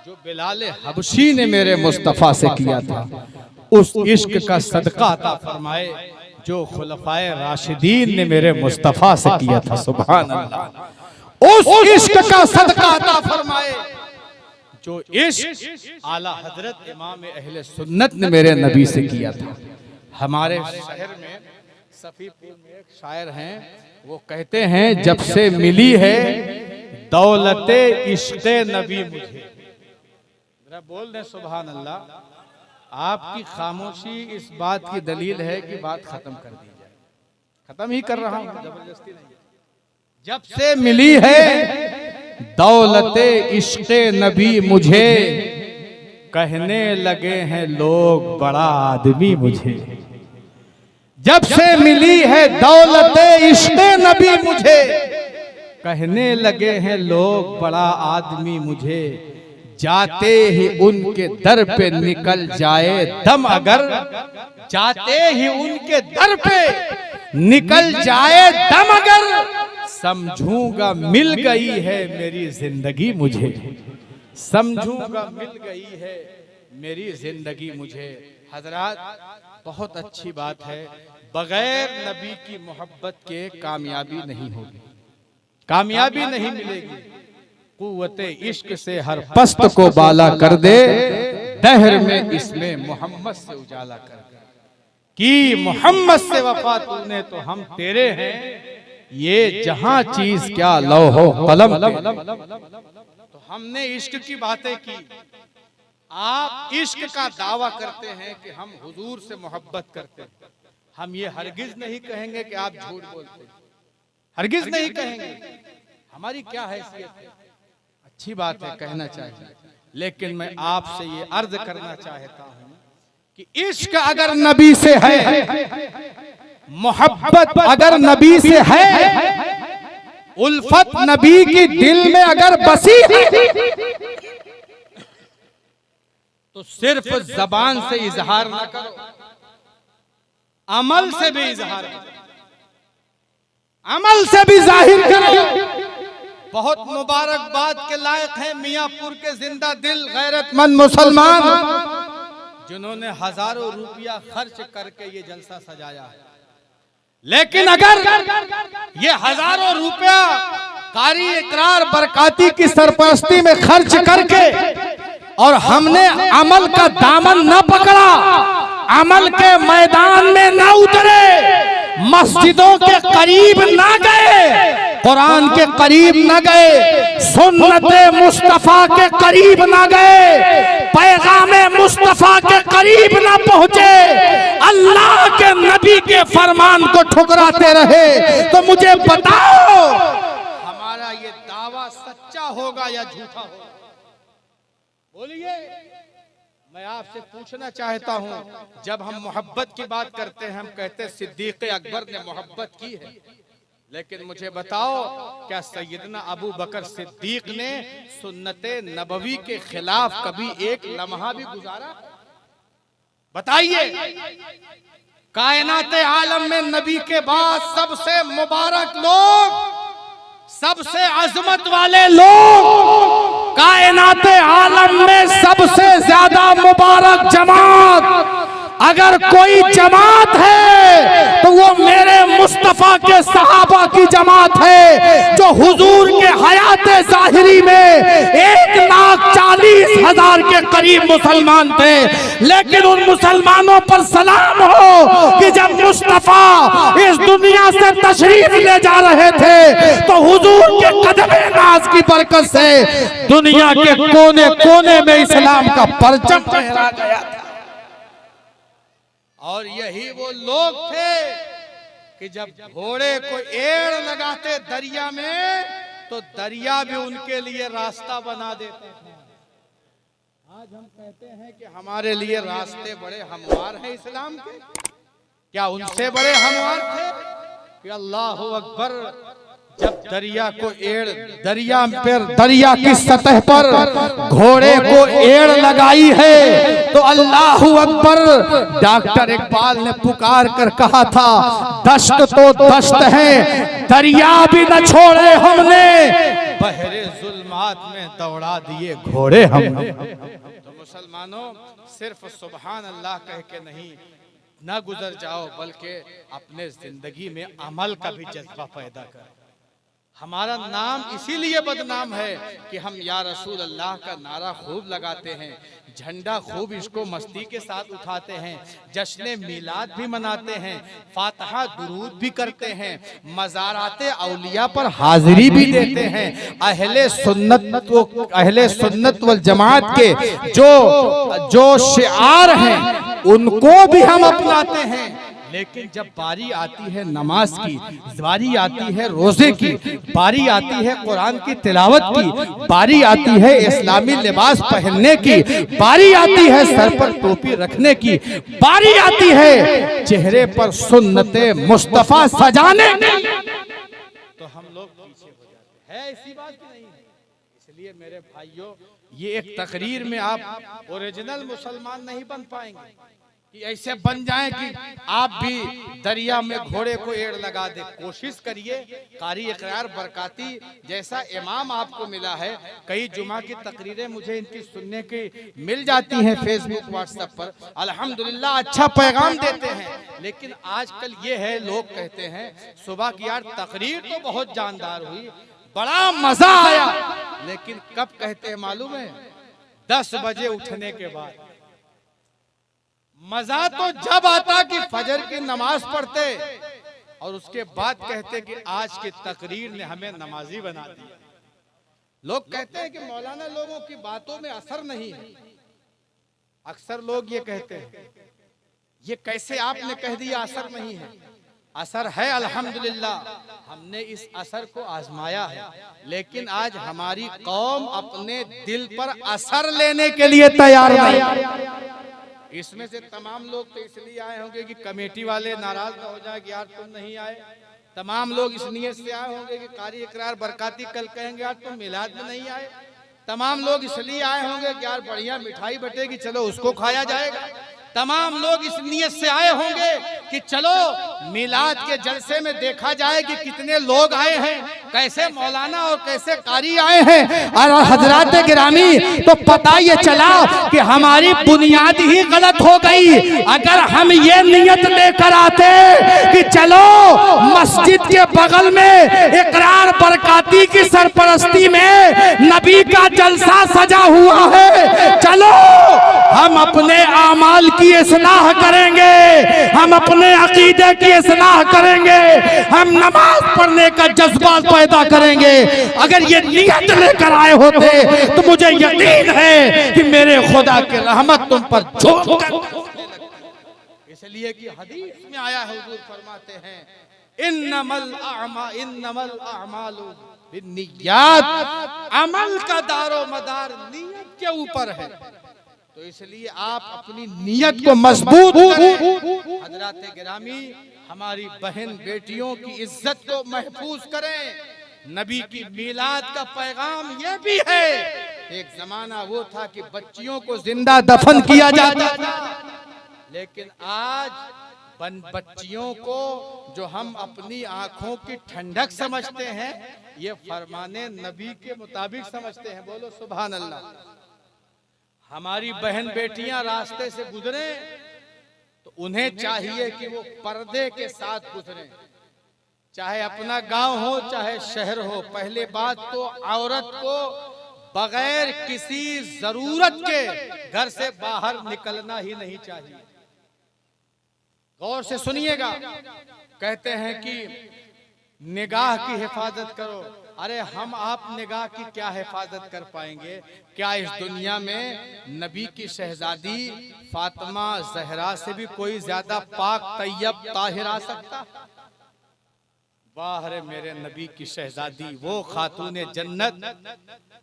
जो बिलाल हबशी ने मेरे मुस्तफ़ा से किया था, उस इश्क का सदका अता फरमाए जो खुलफाए राशिदीन ने मेरे मुस्तफ़ा से किया था। सुभान अल्लाह। उस इश्क का सदका अता फरमाए जो इश्क आला हजरत इमाम अहले सुन्नत ने मेरे नबी से किया था। हमारे शहर में सफीपुर में एक शायर हैं, वो कहते हैं, जब से मिली है दौलते इश्क़ नबी मुझे। जरा बोल दें सुभान अल्लाह। आपकी खामोशी इस बात की दलील है कि बात खत्म कर दी जाए। खत्म ही कर रहा हूं, जबरदस्ती नहीं। जब से मिली है दौलते इश्क़ नबी मुझे, कहने लगे हैं लोग बड़ा आदमी मुझे। जब से मिली है दौलते इश्क़ नबी मुझे, कहने लगे हैं लोग बड़ा आदमी मुझे। जाते ही उनके दर पे निकल जाए दम अगर, जाते ही उनके दर पे निकल जाए दम अगर, समझूंगा मिल गई है मेरी जिंदगी मुझे, समझूंगा मिल गई है मेरी जिंदगी मुझे। हजरात, बहुत अच्छी बात है, बगैर नबी की मोहब्बत के कामयाबी नहीं होगी, कामयाबी नहीं मिलेगी। कुव्वते इश्क से हर पस्त को बाला कर दे, दहर में इसमें मोहम्मद से उजाला कर दे, कि मोहम्मद से वफा तूने तो हम तेरे हैं, ये जहां चीज क्या लौहो कलम तो हमने इश्क की बातें की। आप इश्क का दावा करते हैं कि हम हुजूर से मोहब्बत करते हैं, हम ये हरगिज नहीं कहेंगे कि आप झूठ बोलते हैं, हरगिज नहीं कहेंगे, हमारी क्या हैसियत है। अच्छी बात है, कहना चाहिए, लेकिन मैं आपसे ये अर्ज करना चाहता हूं कि इश्क अगर नबी से है, मोहब्बत अगर नबी से है, उल्फत नबी की दिल में अगर बसी है, तो सिर्फ जबान से इजहार ना करो, अमल से भी इजहार करो, अमल से भी जाहिर करो। बहुत मुबारकबाद के लायक हैं मियांपुर के जिंदा दिल गैरतमंद मुसलमान, जिन्होंने हजारों रुपया खर्च करके ये जलसा सजाया है। लेकिन अगर ये हजारों रुपया कारी इकरार बरकाती की सरपरस्ती में खर्च करके और हमने अमल का दामन न पकड़ा, अमल के मैदान में न उतरे, मस्जिदों के करीब न गए, कुरान के करीब न गए, सुन्नते मुस्तफा के करीब न गए, पैगामे मुस्तफा के करीब न पहुंचे, अल्लाह के नबी के फरमान को ठुकराते रहे, तो मुझे बताओ हमारा ये दावा सच्चा होगा या झूठा होगा? बोलिए। मैं आपसे पूछना चाहता हूं, जब हम मोहब्बत की बात करते हैं, हम कहते हैं सिद्दीक अकबर ने मोहब्बत की है, लेकिन मुझे बताओ क्या सैयदना अबू बकर सिद्दीक ने सुन्नते नबवी के खिलाफ कभी एक लम्हा भी गुजारा? बताइए। कायनाते आलम में नबी के बाद सबसे मुबारक लोग, सबसे अजमत वाले लोग, कायनाते आलम में सबसे ज्यादा मुबारक जमात, अगर कोई जमात है तो वो मेरे मुस्तफा के सहाबा की जमात है, जो हुजूर के हयाते जाहिरी में 1,40,000 के करीब मुसलमान थे। लेकिन उन मुसलमानों पर सलाम हो कि जब मुस्तफा इस दुनिया से तशरीफ ले जा रहे थे तो हुजूर के कदमे नाज की बरकत से दुनिया के कोने कोने में इस्लाम का परचम फहरा गया था। और यही वो लोग थे कि जब घोड़े को एड़ लगाते दरिया में तो दरिया भी उनके लिए रास्ता बना देते थे। आज हम कहते हैं कि हमारे लिए रास्ते बड़े हमवार हैं इस्लाम के, क्या उनसे बड़े हमवार थे? कि अल्लाह अकबर, जब दरिया को एड़, दरिया पर, दरिया की सतह पर घोड़े को एड़ लगाई है तो अल्लाह अकबर, डॉक्टर इकबाल ने पुकार कर कहा था, दश्त तो दश्त है, दरिया भी न छोड़े हमने, बहरे जुल्मात में दौड़ा दिए घोड़े हमने। तो मुसलमानों, सिर्फ सुभान अल्लाह कह के नहीं न गुजर जाओ, बल्कि अपने जिंदगी में अमल का भी जज्बा पैदा करो। हमारा नाम इसीलिए बदनाम है कि हम या रसूल अल्लाह का नारा खूब लगाते हैं, झंडा खूब इसको मस्ती के साथ उठाते हैं, जश्न मिलाद भी मनाते हैं, फातिहा दुरूद भी करते हैं, मज़ाराते औलिया पर हाजिरी भी देते हैं। अहले सुन्नत वल जमात के जो शिआर हैं उनको भी हम अपनाते हैं। लेकिन जब बारी आती है नमाज की, बारी आती है रोजे की, बारी आती है कुरान की तिलावत की, बारी आती है इस्लामी लिबास पहनने की, बारी आती है सर पर टोपी रखने की, बारी आती है चेहरे पर सुन्नते मुस्तफा सजाने की, तो हम लोग पीछे हो जाते हैं। ऐसी बात नहीं है। इसलिए इसलिए मेरे भाइयों, ये एक तकरीर में आप ओरिजिनल मुसलमान नहीं बन पाएंगे कि ऐसे बन जाएं कि आप भी दरिया में घोड़े को एड़ लगा दे। कोशिश करिए कारी इकरार बरकाती जैसा इमाम आपको मिला है। कई जुमा की तकरीरें मुझे इनकी सुनने की मिल जाती हैं फेसबुक व्हाट्सएप पर, अल्हम्दुलिल्लाह अच्छा पैगाम देते हैं। लेकिन आजकल ये है, लोग कहते हैं सुबह की यार तकरीर तो बहुत जानदार हुई, बड़ा मजा आया, लेकिन कब कहते हैं मालूम है? 10 बजे उठने के बाद। मजा तो जब आता कि फजर की नमाज पढ़ते और उसके बाद कहते कि आज की तकरीर ने हमें नमाजी बना दिया। लोग कहते हैं कि मौलाना लोगों की बातों में असर नहीं है। अक्सर लोग ये कहते हैं, ये कैसे आपने कह दिया असर नहीं है? असर है अल्हम्दुलिल्लाह, हमने इस असर को आजमाया है। लेकिन आज हमारी कौम अपने दिल पर असर लेने के लिए तैयार नहीं। इसमें से तमाम लोग तो इसलिए आए होंगे कि कमेटी वाले नाराज ना हो जाए कि यार तुम नहीं आए। तमाम लोग इस नियत से आए होंगे कि कारी इकरार बरकाती कल कहेंगे यार तुम मिलाद में नहीं आए। तमाम लोग इसलिए आए होंगे कि यार बढ़िया मिठाई बटेगी, चलो उसको खाया जाएगा। तमाम लोग इस नियत से आए होंगे कि चलो मिलाद के जलसे में देखा जाए कि कितने लोग आए हैं, कैसे मौलाना और कैसे कारी आए हैं। और हजरात गिरामी, तो पता ये चला कि हमारी बुनियाद ही गलत हो गई। अगर हम ये नियत लेकर आते कि चलो मस्जिद के बगल में इकरार बरकाती की सरपरस्ती में नबी का जलसा सजा हुआ है, चलो हम अपने आमाल की इस्लाह करेंगे, हम अपने अकीदे की इस्लाह करेंगे, हम नमाज पढ़ने का जज्बा पैदा करेंगे। अगर ये नियत लेकर आए होते तो मुझे यकीन है कि मेरे खुदा की रहमत तुम पर झोंक कर। इसलिए कि हदीस में आया है, हुजूर फरमाते हैं इन्नमल अमालु बिन्नियात, अमल का दारो मदार नियत के ऊपर है। तो इसलिए आप अपनी नियत को मजबूत करें। हजरात गिरामी, हमारी बहन बेटियों की इज्जत को महफूज करें। नबी की मिलाद का पैगाम ये भी है। एक जमाना वो था कि बच्चियों को जिंदा दफन किया जाता था, लेकिन आज बच्चियों को जो हम अपनी आंखों की ठंडक समझते हैं, ये फरमाने नबी के मुताबिक समझते हैं। बोलो सुभान अल्लाह। हमारी बहन बेटियां रास्ते से गुजरे तो उन्हें चाहिए कि वो पर्दे के साथ गुजरें, चाहे अपना गांव हो चाहे शहर हो। पहले बात तो औरत को बगैर किसी जरूरत के घर से बाहर निकलना ही नहीं चाहिए। गौर से सुनिएगा, कहते हैं कि निगाह की हिफाजत करो। अरे हम आप निगाह की क्या हिफाजत कर पाएंगे? क्या इस दुनिया में नबी की शहजादी फातिमा जहरा से भी कोई ज्यादा पाक तैयब ताहिर आ सकता? वाह रे मेरे नबी की शहजादी, वो खातूने जन्नत।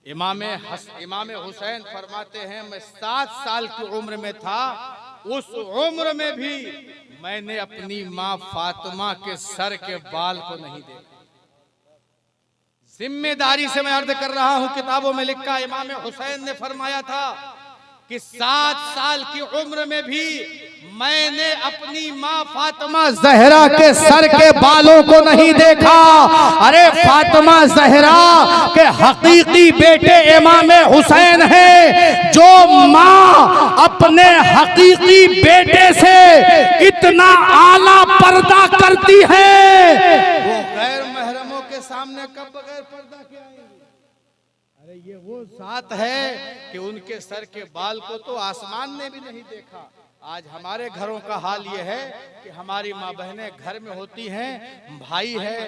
इमाम हुसैन फरमाते हैं, मैं 7 साल की उम्र में था, उस उम्र में भी मैंने अपनी माँ फातिमा के सर के बाल को नहीं देखा। जिम्मेदारी से मैं अर्ज कर रहा हूं, किताबों में लिखा इमाम हुसैन ने फरमाया था कि 7 साल की उम्र में भी मैंने अपनी माँ फातिमा जहरा के सर के बालों को नहीं देखा। अरे फातिमा जहरा के हकीकी बेटे इमाम हुसैन हैं, जो माँ अपने हकीकी बेटे से इतना आला पर्दा करती है, वो गैर महरमों के सामने कब बगैर पर्दा के आएंगी? अरे ये वो जात है कि उनके सर के बाल को तो आसमान ने भी नहीं देखा। आज हमारे घरों का हाल ये है कि हमारी माँ बहनें घर में होती हैं, भाई है,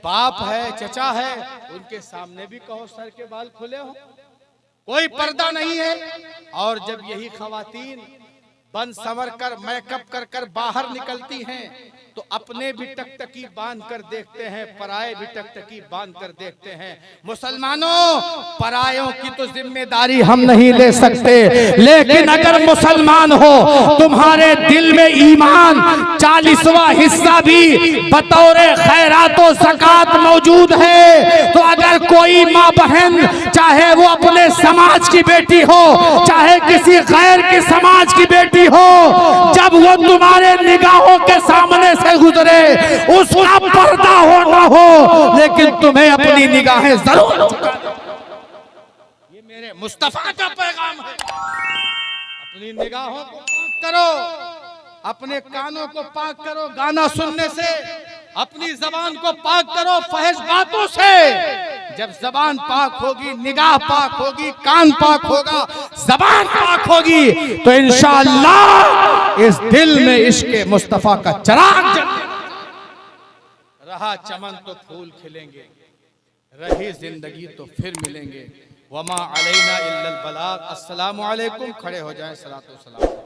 बाप है, चचा है, उनके सामने भी कहो सर के बाल खुले हो, कोई पर्दा नहीं है। और जब यही खवातीन बन संवर कर मेकअप कर कर बाहर निकलती हैं तो अपने भी टकटकी बांध कर देखते हैं, पराये भी टकटकी बांध कर देखते हैं। मुसलमानों, परायों की तो जिम्मेदारी हम नहीं ले सकते, लेकिन अगर मुसलमान हो, तुम्हारे दिल में ईमान 40वां हिस्सा भी बतौर खैरात व ज़कात मौजूद है, तो अगर कोई माँ बहन, चाहे वो अपने समाज की बेटी हो, चाहे किसी गैर के समाज की बेटी हो, जब वो तुम्हारे निगाहों के सामने से गुजरे, उसका पर्दा हो ना हो, लेकिन तुम्हें अपनी निगाहें जरूर झुका दो। ये मेरे मुस्तफा का पैगाम है। अपनी निगाहों को पाक करो, अपने कानों को पाक करो गाना सुनने से, अपनी जबान को पाक करो फहश बातों से। जब जबान पाक होगी, निगाह पाक होगी, कान पाक होगा, जबान पाक होगी, तो इंशाअल्लाह इस दिल में इश्क़ मुस्तफा का चिराग जलेगा। रहा चमन तो फूल खिलेंगे, रही जिंदगी तो फिर मिलेंगे। वमा अलैना इल्लल बलाग। अस्सलामु अलैकुम। खड़े हो जाएं, सलातो सलाम।